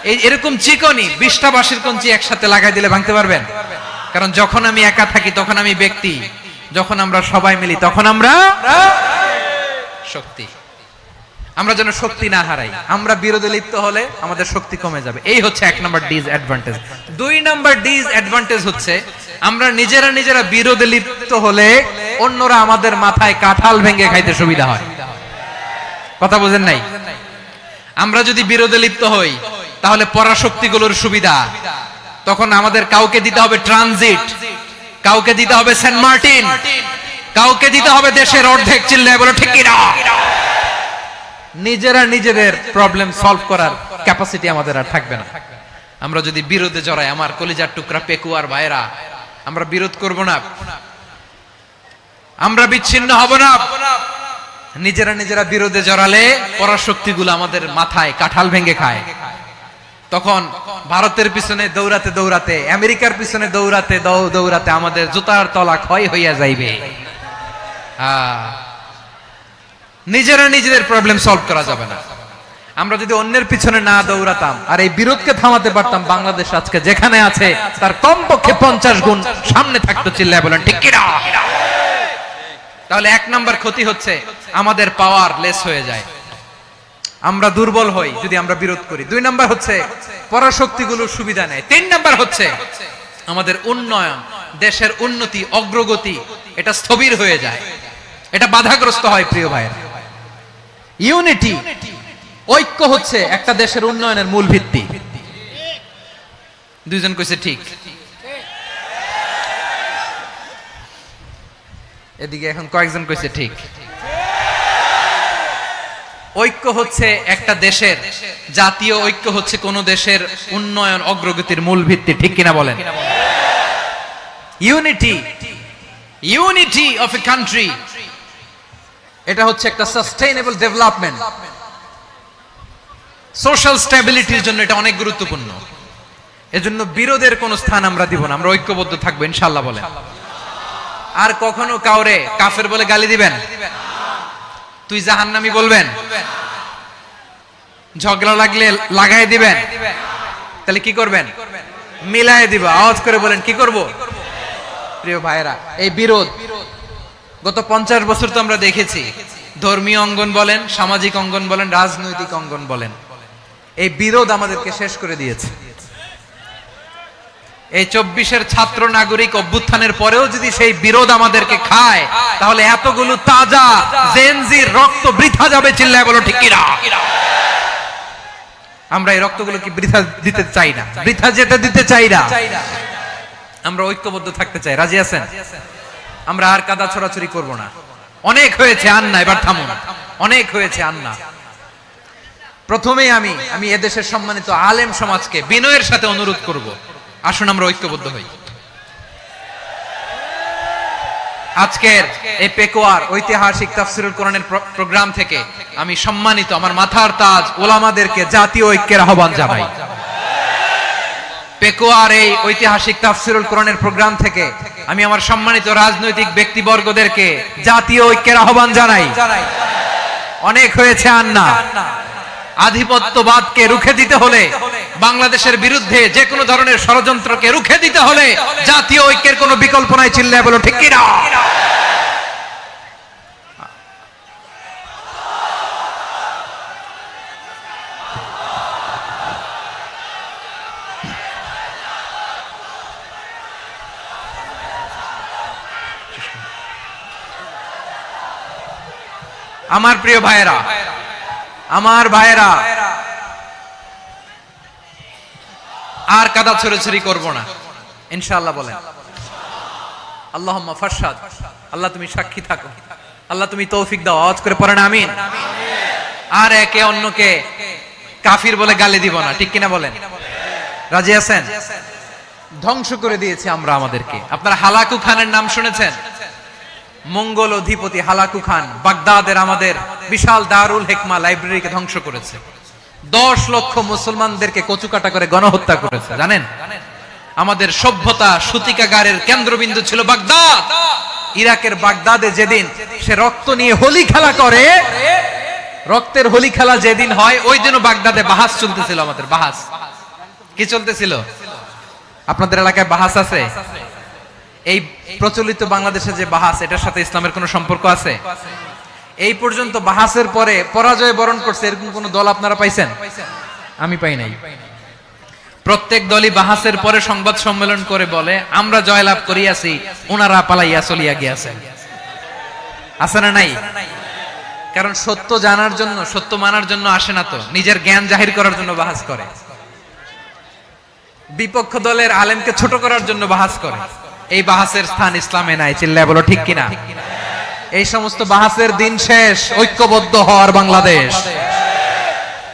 এই এরকম চিকনই 20টা বাঁশের কঞ্চি একসাথে লাগাই দিলে ভাঙতে পারবেন? কারণ যখন আমি একা থাকি তখন আমি ব্যক্তি, যখন আমরা সবাই মিলি তখন আমরা শক্তি। আমরা যেন শক্তি না হারাই। আমরা বিরোধে লিপ্ত হলে আমাদের শক্তি কমে যাবে। এই হচ্ছে 1 নাম্বার ডিসঅ্যাডভান্টেজ। 2 নাম্বার ডিসঅ্যাডভান্টেজ হচ্ছে, আমরা নিজেরা নিজেরা বিরোধে লিপ্ত হলে অন্যরা আমাদের মাথায় কাঁঠাল ভেঙে খাইতে সুবিধা হয়। কথা বুঝেন নাই? আমরা যদি বিরোধে লিপ্ত হই, তাহলে পরাশক্তিগুলোর সুবিধা, তখন আমাদের কাউকে দিতে হবে ট্রানজিট, কাউকে দিতে হবে সেন্ট মার্টিন, কাউকে দিতে হবে দেশের অর্ধেক। চিল্লায় বলো ঠিক কিনা? নিজেরা নিজেদের প্রবলেম সলভ করার ক্যাপাসিটি আমাদের আর থাকবে না। আমরা যদি বিরোধে জড়াই, আমার কলিজার টুকরা পেকুয়ার ভাইরা, আমরা বিরোধ করব না, আমরা বিচ্ছিন্ন হব না। নিজেরা নিজেরা বিরোধে জড়ালে পরাশক্তিগুলো আমাদের মাথায় কাঁঠাল ভেঙে খায়। তখন ভারতের পিছনে দৌড়াতে দৌড়াতে, আমেরিকার পিছনে দৌড়াতে দৌড়াতে আমাদের জুতার তলা ক্ষয় হইয়া যাইবে। নিজেরা নিজেদের প্রবলেম সলভ করা যাবে না। আমরা যদি অন্যের পিছনে না দৌড়াতাম আর এই বিরোধকে থামাতে পারতাম, বাংলাদেশ আজকে যেখানে আছে তার কমপক্ষে 50 গুণ সামনে থাকতো। চিল্লায় বলেন ঠিক কি না? তাহলে 1 নাম্বার ক্ষতি হচ্ছে আমাদের পাওয়ার লেস হয়ে যায়, আমরা দুর্বল হই যদি আমরা বিরোধ করি। 2 নাম্বার হচ্ছে পরাশক্তিগুলোর সুবিধা নেয়। 3 নাম্বার হচ্ছে আমাদের উন্নয়ন, দেশের উন্নতি, অগ্রগতি এটা স্থবির হয়ে যায়, এটা বাধাগ্রস্ত হয়। প্রিয় ভাইয়ের, ইউনিটি, ঐক্য হচ্ছে একটা দেশের উন্নয়নের মূল ভিত্তি। 2 জন কইছে ঠিক। এদিকে এখন কয়েকজন কইছে ঠিক। ঐক্য হচ্ছে একটা দেশের, জাতীয় ঐক্য হচ্ছে কোন দেশের উন্নয়ন অগ্রগতির মূল ভিত্তি। ঠিক কিনা বলেন? Unity, unity of a country, এটা হচ্ছে একটা সাস্টেইনেবল ডেভেলপমেন্ট, সোশ্যাল স্টেবিলিটির জন্য এটা অনেক গুরুত্বপূর্ণ। এজন্য বিরোধের কোন স্থান আমরা দিব না, আমরা ঐক্যবদ্ধ থাকবো ইনশাআল্লাহ বলেন। আর কখনো কাউরে কাফের বলে গালি দিবেন, তুই জাহান্নামী বলবেন, ঝগড়া লাগলে লাগাই দিবেন, তাহলে কি করবেন? মিলাই দিবা। আওয়াজ করে বলেন কি করব? প্রিয় ভাইরা, এই বিরোধ গত 50 বছর তো আমরা দেখেছি, ধর্মীয় অঙ্গন বলেন, সামাজিক অঙ্গন বলেন, রাজনৈতিক অঙ্গন বলেন, এই বিরোধ আমাদেরকে শেষ করে দিয়েছে। এই 24-এর ছাত্র নাগরিক অভ্যুত্থানের পরেও যদি সেই বিরোধ আমাদেরকে খায়, তাহলে এতগুলো তাজা জেনজির রক্ত বৃথা যাবে। চিল্লায় বলো ঠিক কি না? আমরা এই রক্তগুলো কি বৃথা দিতে চাই না, বৃথা যেতে দিতে চাই না। আমরা ঐক্যবদ্ধ থাকতে চাই। রাজি আছেন? আমরা আর কাদা ছড়াছড়ি করব না। অনেক হয়েছে আন্না, এবার থামুন। অনেক হয়েছে আন্না। প্রথমেই আমি এদেশের সম্মানিত আলেম সমাজকে বিনয়ের সাথে অনুরোধ করব, আসুন আমরা ঐক্যবদ্ধ হই। আজকের এই পেকুয়ার ঐতিহাসিক তাফসীরুল কোরআনের প্রোগ্রাম থেকে আমি সম্মানিত আমার মাথার তাজ ওলামাদেরকে জাতীয় ঐক্যের আহ্বান জানাই। পেকুয়ার এই ঐতিহাসিক তাফসীরুল কোরআনের প্রোগ্রাম থেকে আমি আমার সম্মানিত রাজনৈতিক ব্যক্তিবর্গদেরকে জাতীয় ঐক্যের আহ্বান জানাই। অনেক হয়েছে আন্না। আধিপত্যবাদকে রুখে দিতে হলে, বাংলাদেশের বিরুদ্ধে যে কোনো ধরনের ষড়যন্ত্রকে রুখে দিতে হলে জাতীয় ঐক্যের কোনো বিকল্প নাই। চিল্লায় বলো ঠিক কি না? আমার প্রিয় ভাইয়েরা, আমার ভাইয়েরা, আর কাদা ছড়াছড়ি করব না ইনশাআল্লাহ বলেন। আল্লাহুম্মা ফারশাদ। আল্লাহ তুমি সাক্ষী থাকো, আল্লাহ তুমি তৌফিক দাও। আওয়াজ করে পড়েন আমিন। আর একে অন্যকে কাফির বলে গালি দিব না। ঠিক কিনা বলেন? রাজি আছেন? ধ্বংস করে দিয়েছি আমরা আমাদেরকে। আপনারা হালাকু খানের নাম শুনেছেন? মঙ্গল অধিপতি হালাকু খান বাগদাদের আমাদের বিশাল দারুল হিকমা লাইব্রেরিকে ধ্বংস করেছে। 10 লক্ষ মুসলমানদেরকে কচুকাটা করে গণহত্যা করেছে। জানেন? আমাদের সভ্যতা সূতিকাগারের কেন্দ্রবিন্দু ছিল বাগদাদ। ইরাকের বাগদাদে যেদিন সে রক্ত নিয়ে হোলি খেলা করে, রক্তের হোলি খেলা যেদিন হয়, ওই দিনও বাগদাদে বাহাস চলতেছিল। আমাদের বাহাস কি চলতেছিল? আপনাদের এলাকায় বাহাস আছে? এই প্রচলিত বাংলাদেশে যে বাহাস, এটার সাথে ইসলামের কোনো সম্পর্ক আছে? এই পর্যন্ত বাহাসের পরে পরাজয় বরণ করছে এরকম কোন দল আপনারা পাইছেন? আমি পাই নাই। প্রত্যেক দলই বাহাসের পরে সংবাদ সম্মেলন করে বলে আমরা জয়লাভ করিয়াছি, ওনারা পালাইয়া চলিয়া গিয়াছেন। আছে না নাই? কারণ সত্য জানার জন্য, সত্য মানার জন্য আসে না তো, নিজের জ্ঞান জাহির করার জন্য বাহাস করে। বিপক্ষ দলের আলেমকে ছোট করার জন্য বাহাস করে। এই বাহাসের স্থান ইসলামে নাই। চিল্লায় বলো ঠিক কিনা? এই সমস্ত বাহাসের দিন শেষ। ঐক্যবদ্ধ হওয়ার বাংলাদেশ।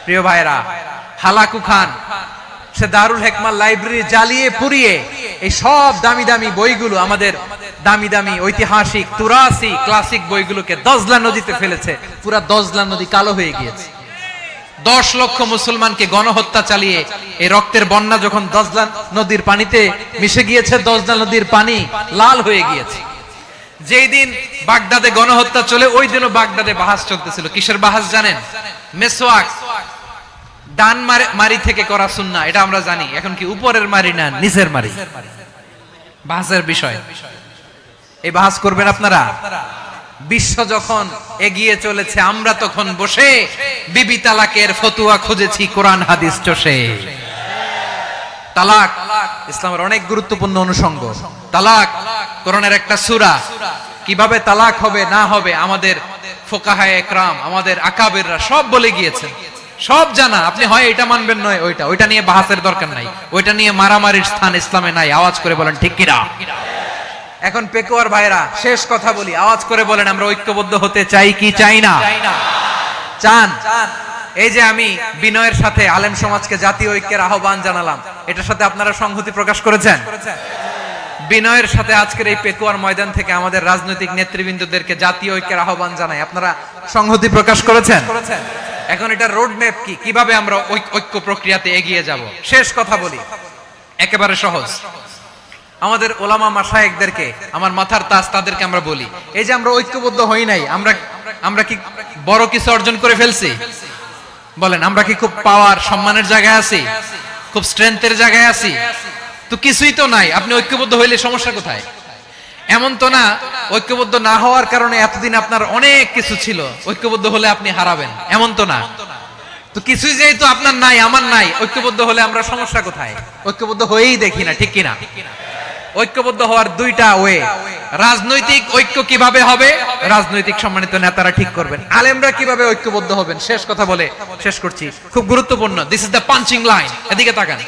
প্রিয় ভাইরা, হালাকু খান সে দারুল হেকমার লাইব্রেরি জ্বালিয়ে পুড়িয়ে এই সব দামি দামি বইগুলো, আমাদের দামি দামি ঐতিহাসিক তুরাসি ক্লাসিক বইগুলোকে দজলা নদীতে ফেলেছে। পুরা দজলা নদী কালো হয়ে গিয়েছে। 10 লক্ষ মুসলমানকে গণহত্যা চালিয়ে এই রক্তের বন্যা যখন দজলা নদীর পানিতে মিশে গিয়েছে, দজলা নদীর পানি লাল হয়ে গিয়েছে। যেই দিন বাগদাদে গণহত্যা চলে, ওই দিনও বাগদাদে বাহাস চলতেছিল। কিসের বাহাস জানেন? মেসওয়াক, ডান মারি থেকে করা সুন্নাহ, এটা আমরা জানি। এখন কি উপরের মারি না নিচের মারি? বাহাসের বিষয়। এই বাহাস করবেন আপনারা? বিশ্ব যখন এগিয়ে চলেছে, আমরা তখন বসে বিবি তালাকের ফতুয়া খুঁজেছি কোরআন হাদিস চষে। তালাক ইসলামের অনেক গুরুত্বপূর্ণ অনুষঙ্গ। তালাক কোরআনের একটা সূরা। কিভাবে তালাক হবে না হবে আমাদের ফুকাহায়ে একরাম, আমাদের আকাবেররা সব বলে গিয়েছেন, সব জানা। আপনি হয় এটা মানবেন, নয় ওইটা নিয়ে বাহাসের দরকার নাই, ওইটা নিয়ে মারামারির স্থান ইসলামে নাই। আওয়াজ করে বলেন ঠিক কিনা? এখন পেকুয়ার ভাইরা, শেষ কথা বলি, আওয়াজ করে বলেন আমরা ঐক্যবদ্ধ হতে চাই কি চাই না? চান? এই যে আমি বিনয়ের সাথে আলেম সমাজকে জাতীয় ঐক্যের আহ্বান জানালাম, এটার সাথে আপনারা সংহতি প্রকাশ করেছেন? বিনয়ের সাথে আজকের এই পেকুয়ার ময়দান থেকে আমাদের রাজনৈতিক নেতৃবৃন্দদেরকে জাতীয় ঐক্যের আহ্বান জানাই, আপনারা সংহতি প্রকাশ করেছেন? এখন এটা রোড ম্যাপ কি, কিভাবে আমরা ঐক্য প্রক্রিয়াতে এগিয়ে যাব? শেষ কথা বলি, একেবারে সহজ। আমাদের ওলামা মাশায়েখদেরকে, আমার মাথার তাজ, তাদেরকে আমরা বলি, এই যে আমরা ঐক্যবদ্ধ হই নাই, আমরা কি বড় কিছু অর্জন করে ফেলছি? বলেন, আমরা কি খুব পাওয়ার সম্মানের জায়গায় আছি? খুব স্ট্রেংথের জায়গায় আছি? তো কিছুই তো নাই। আপনি ঐক্যবদ্ধ হইলে সমস্যা কোথায়? এমন তো না ঐক্যবদ্ধ না হওয়ার কারণে এতদিন আপনার অনেক কিছু ছিল, ঐক্যবদ্ধ হলে আপনি হারাবেন, এমন তো না। তো কিছুই যেহেতু আপনার নাই, আমার নাই, ঐক্যবদ্ধ হলে আমরা সমস্যা কোথায়? ঐক্যবদ্ধ হয়েই দেখি না, ঠিক কিনা? ঐক্যবদ্ধ হওয়ার দুইটা ওয়ে। রাজনৈতিক ঐক্য কিভাবে হবে? রাজনৈতিক সম্মানিত নেতারা ঠিক করবেন। আলেমরা কিভাবে ঐক্যবদ্ধ হবেন? শেষ কথা বলে শেষ করছি, খুব গুরুত্বপূর্ণ। This is the punching line. এদিকে তাকান।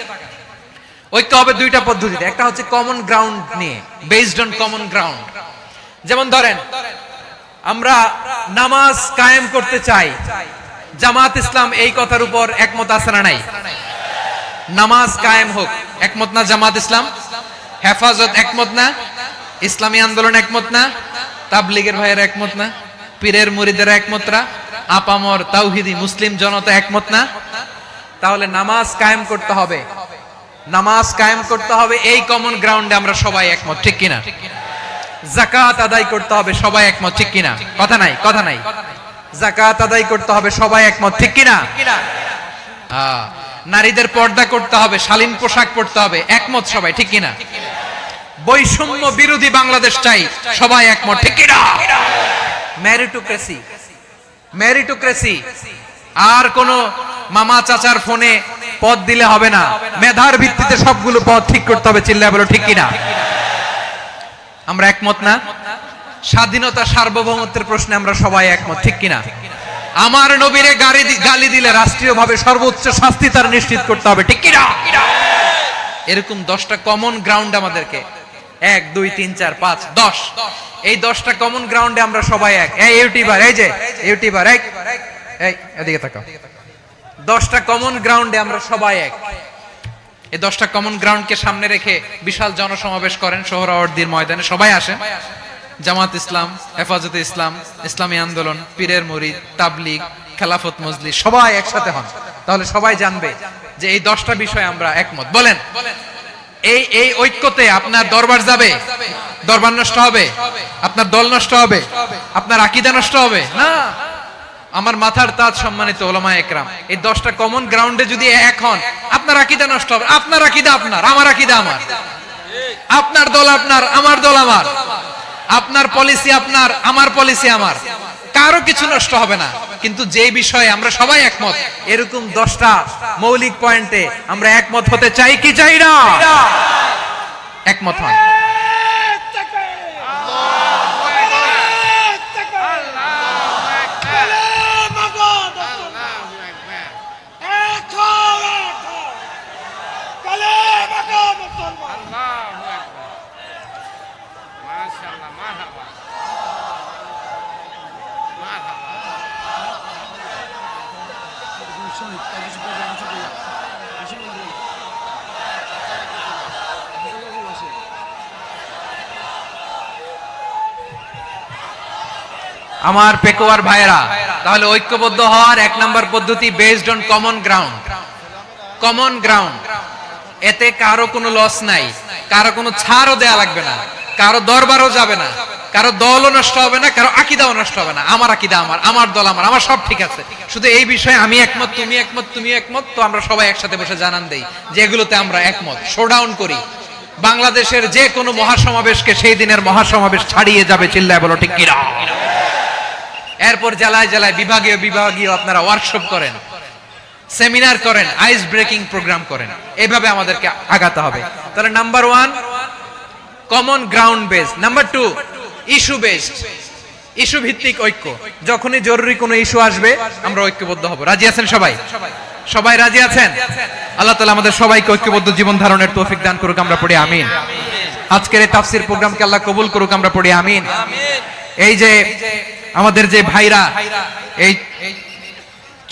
ঐক্য হবে দুইটা পদ্ধতিতে। একটা হচ্ছে কমন গ্রাউন্ড নিয়ে, বেসড অন কমন গ্রাউন্ড। যেমন ধরেন, আমরা নামাজ কায়েম করতে চাই, জামাত ইসলাম এই কথার উপর একমত আছে না নাই? নামাজ কায়েম হোক, একমত না জামাত ইসলাম? হেফাজত একমত না? ইসলামী আন্দোলন একমত না? তাবলীগের ভাইয়েরা একমত না? পীরের মুরিদেরা একমত না? আপামর তাওহীদি মুসলিম জনতা একমত না? তাহলে নামাজ কায়েম করতে হবে, নামাজ কায়েম করতে হবে এই কমন গ্রাউন্ডে আমরা সবাই একমত, ঠিক কিনা? যাকাত আদায় করতে হবে, সবাই একমত, ঠিক কিনা? কথা নাই, কথা নাই। যাকাত আদায় করতে হবে, সবাই একমত, ঠিক কিনা? নারীদের পর্দা করতে হবে, শালীন পোশাক পরতে হবে, একমত সবাই, ঠিক কিনা? বৈষম্য বিরোধী বাংলাদেশ চাই, সবাই একমত, ঠিক কিনা? মেরিটোক্রেসি, মেরিটোক্রেসি, আর কোন মামা চাচার ফোনে পদ দিলে হবে না, মেধার ভিত্তিতে সবগুলো পদ ঠিক করতে হবে, চিল্লায় বলো ঠিক কিনা? আমরা একমত না? স্বাধীনতা সার্বভৌমত্বের প্রশ্নে আমরা সবাই একমত, ঠিক কিনা? আমার নবীরে গালি দিলে রাষ্ট্রীয়ভাবে সর্বোচ্চ শাস্তি তার নিশ্চিত করতে হবে, ঠিক কিনা? এরকম 10টা কমন গ্রাউন্ড আমাদেরকে, 1 2 3 4 5 10, এই 10টা কমন গ্রাউন্ডে আমরা সবাই এক। এই ইউটিউবার, এই যে ইউটিউবার, এই এদিকে তাকাও। 10টা কমন গ্রাউন্ডে আমরা সবাই এক। এই 10টা কমন গ্রাউন্ডকে সামনে রেখে বিশাল জনসমাবেশ করেন সোহরাওয়ার্দীর ময়দানে, সবাই আসেন। জামাত ইসলাম, হেফাজতে ইসলাম, ইসলামী আন্দোলন, পীরের মুরিদ, তাবলীগ, খেলাফত মজলিস, সবাই একসাথে হন। তাহলে সবাই জানবে যে এই 10টা বিষয়ে আমরা একমত। বলেন, এই ঐক্যতে আপনার দরবার যাবে? দরবার নষ্ট হবে? আপনার দল নষ্ট হবে? আপনার আকীদা নষ্ট হবে? না। আমার মাথার তাজ সম্মানিত ওলামায়ে একরাম, এই 10টা কমন গ্রাউন্ডে যদি এক হন, আপনার আকীদা নষ্ট হবে? আপনার আকীদা আপনার, আমার আকীদা আমার, আপনার দল আপনার, আমার দল আমার, আপনার পলিসি আপনার, আমার পলিসি আমার, কারো কিছু নষ্ট হবে না। কিন্তু যে বিষয়ে আমরা সবাই একমত, এরকম 10টা মৌলিক পয়েন্টে আমরা একমত হতে চাই কি চাই না? একমত হন। আমার পেকোয়ার ভাইরা, তাহলে ঐক্যবদ্ধ হওয়ার এক নাম্বার পদ্ধতি based on common ground. Common ground, এতে কারো কোনো লস নাই, কারো কোনো ছাড়ও দেয়া লাগবে না, কারো দরবারও যাবে না, কারো দলও নষ্ট হবে না, কারো আকীদাও নষ্ট হবে না। আমার আকীদা আমার, আমার দল আমার, আমার সব ঠিক আছে, শুধু এই বিষয়ে আমি একমত, তুমি একমত, তুমি একমত, তো আমরা সবাই একসাথে বসে জানান দেই যে এগুলোতে আমরা একমত, শোডাউন করি। বাংলাদেশের যে কোনো মহাসমাবেশকে সেই দিনের মহাসমাবেশ ছাড়িয়ে যাবে, চিল্লায় বলো ঠিক কিনা। এরপর জেলায় জেলায় বিভাগীয় বিভাগীয় আপনারা ওয়ার্কশপ করেন, সেমিনার করেন, আইস ব্রেকিং প্রোগ্রাম করেন, এইভাবে আমাদেরকে আগাতে হবে। তাহলে number 1 common ground base, number 2 issue based, issue ভিত্তিক ঐক্য। যখনই জরুরি কোনো ইস্যু আসবে আমরা ঐক্যবদ্ধ হব। রাজি আছেন সবাই? সবাই রাজি আছেন? আল্লাহ তাআলা আমাদের সবাইকে ঐক্যবদ্ধ জীবন ধারণের তৌফিক দান করুক, আমরা পড়ি আমিন। আজকের এই তাফসীর প্রোগ্রামকে আল্লাহ কবুল করুক, আমরা পড়ি আমিন। এই যে আমাদের যে ভাইরা এই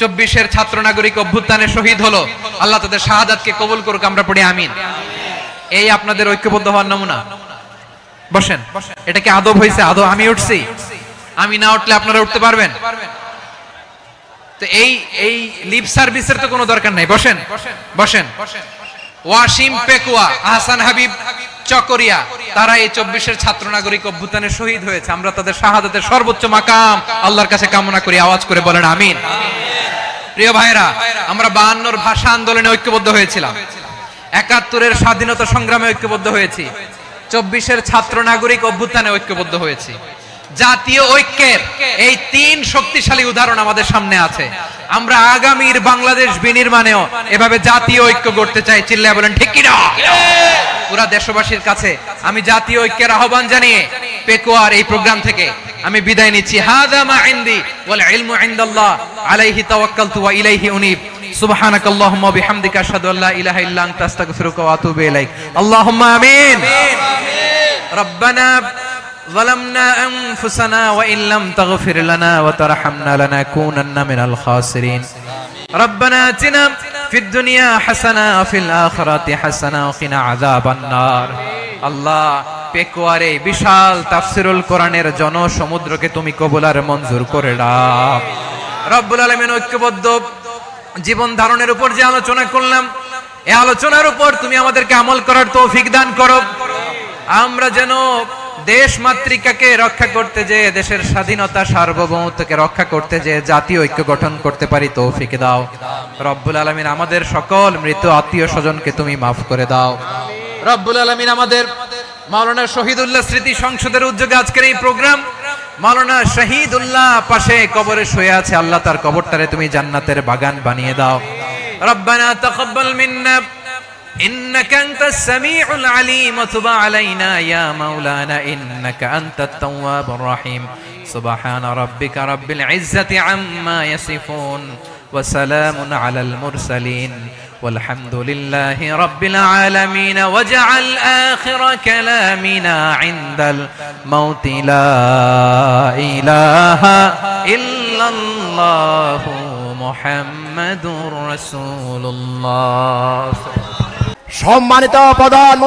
24-এর ছাত্র নাগরিক অভ্যুত্থানে শহীদ হলো, আল্লাহ তাদের শাহাদাতকে কবুল করুক, আমরা পড়ি আমিন। এই আপনাদের ঐক্যবদ্ধ হওয়ার নমুনা। বসেন, এটা কি আদব হইছে? আদব আমি উঠছি, আমি না উঠলে আপনারা উঠতে পারবেন? তো এই লিপ সার্ভিসের তো কোনো দরকার নাই। বসেন বসেন। ওয়াসিম পেকুয়া, আহসান হাবিব চকরিয়া, তারা এই 24-এর ছাত্র নাগরিক অভ্যুত্থানে শহীদ হয়েছে। আমরা তাদের শাহাদাতের সর্বোচ্চ মাকাম আল্লাহর কাছে কামনা করি, আওয়াজ করে বলেন আমিন। প্রিয় ভাইরা, আমরা 52-র ভাষা আন্দোলনে ঐক্যবদ্ধ হয়েছিলাম, 71-এর স্বাধীনতা সংগ্রামে ঐক্যবদ্ধ হয়েছি, 24-এর ছাত্র নাগরিক অভ্যুত্থানে ঐক্যবদ্ধ হয়েছি। জাতীয় ঐক্যের এই 3 শক্তিশালী উদাহরণ আমাদের সামনে আছে। আমরা আগামীর বাংলাদেশ বিনির্মাণেও এভাবে জাতীয় ঐক্য গড়তে চাই, চিল্লায় বলেন ঠিক কিনা। পুরা দেশবাসীর কাছে আমি জাতীয় ঐক্যের আহ্বান জানিয়ে পেকুয়ার এই প্রোগ্রাম থেকে আমি বিদায় নিচ্ছি। হাযা মা ইনদি ওয়াল ইলমু ইনদাল্লাহ, আলাইহি তাওয়াক্কালতু ওয়া ইলাইহি উনীব। সুবহানাকাল্লাহুম্মা ওয়া বিহামদিকা আশহাদু আল্লা ইলাহা ইল্লা আনতা আস্তাগফিরুকা ওয়া আতুবু ইলাইক। আল্লাহুম্মা আমিন। রব্বানা ظلمنا أنفسنا وإن لم تغفر لنا وترحمنا لنكونن من الخاسرين. ربنا آتنا في الدنيا حسنة وفي الآخرة حسنة وقنا عذاب النار. আল্লাহ, পেকুয়ারে বিশাল তাফসিরুল কোরআনের জনসমুদ্রকে তুমি কবুল আর মঞ্জুর করে দাও। রব্বুল আলামিন, ঐক্যবদ্ধ জীবন ধারণের উপর যে আলোচনা করলাম, এই আলোচনার উপর তুমি আমাদেরকে আমল করার তৌফিক দান করো। আমরা যেন দেশ মাতৃকাকে রক্ষা করতে যে, দেশের স্বাধীনতা সার্বভৌমত্বকে রক্ষা করতে যে জাতীয় ঐক্য গঠন করতে পারি, তৌফিক দাও। রব্বুল আলামিন, আমাদের সকল মৃত আত্মীয় স্বজনকে তুমি মাফ করে দাও। রব্বুল আলামিন, আমাদের মাওলানা শহীদুল্লাহ স্মৃতি সংসদের উদ্যোগে আজকের এই প্রোগ্রাম, মাওলানা শহীদুল্লাহ পাশে কবরে শুয়ে আছে, আল্লাহ তার কবরটারে তুমি জান্নাতের বাগান বানিয়ে দাও। রব্বানা তাকাব্বাল মিন্না إنك أنت السميع العليم وتب علينا يا مولانا إنك أنت التواب الرحيم. سبحان ربك رب العزة عما يصفون وسلام على المرسلين والحمد لله رب العالمين. واجعل آخر كلامنا عند الموت لا إله إلا الله محمد رسول الله. সম্মানিত প্রধান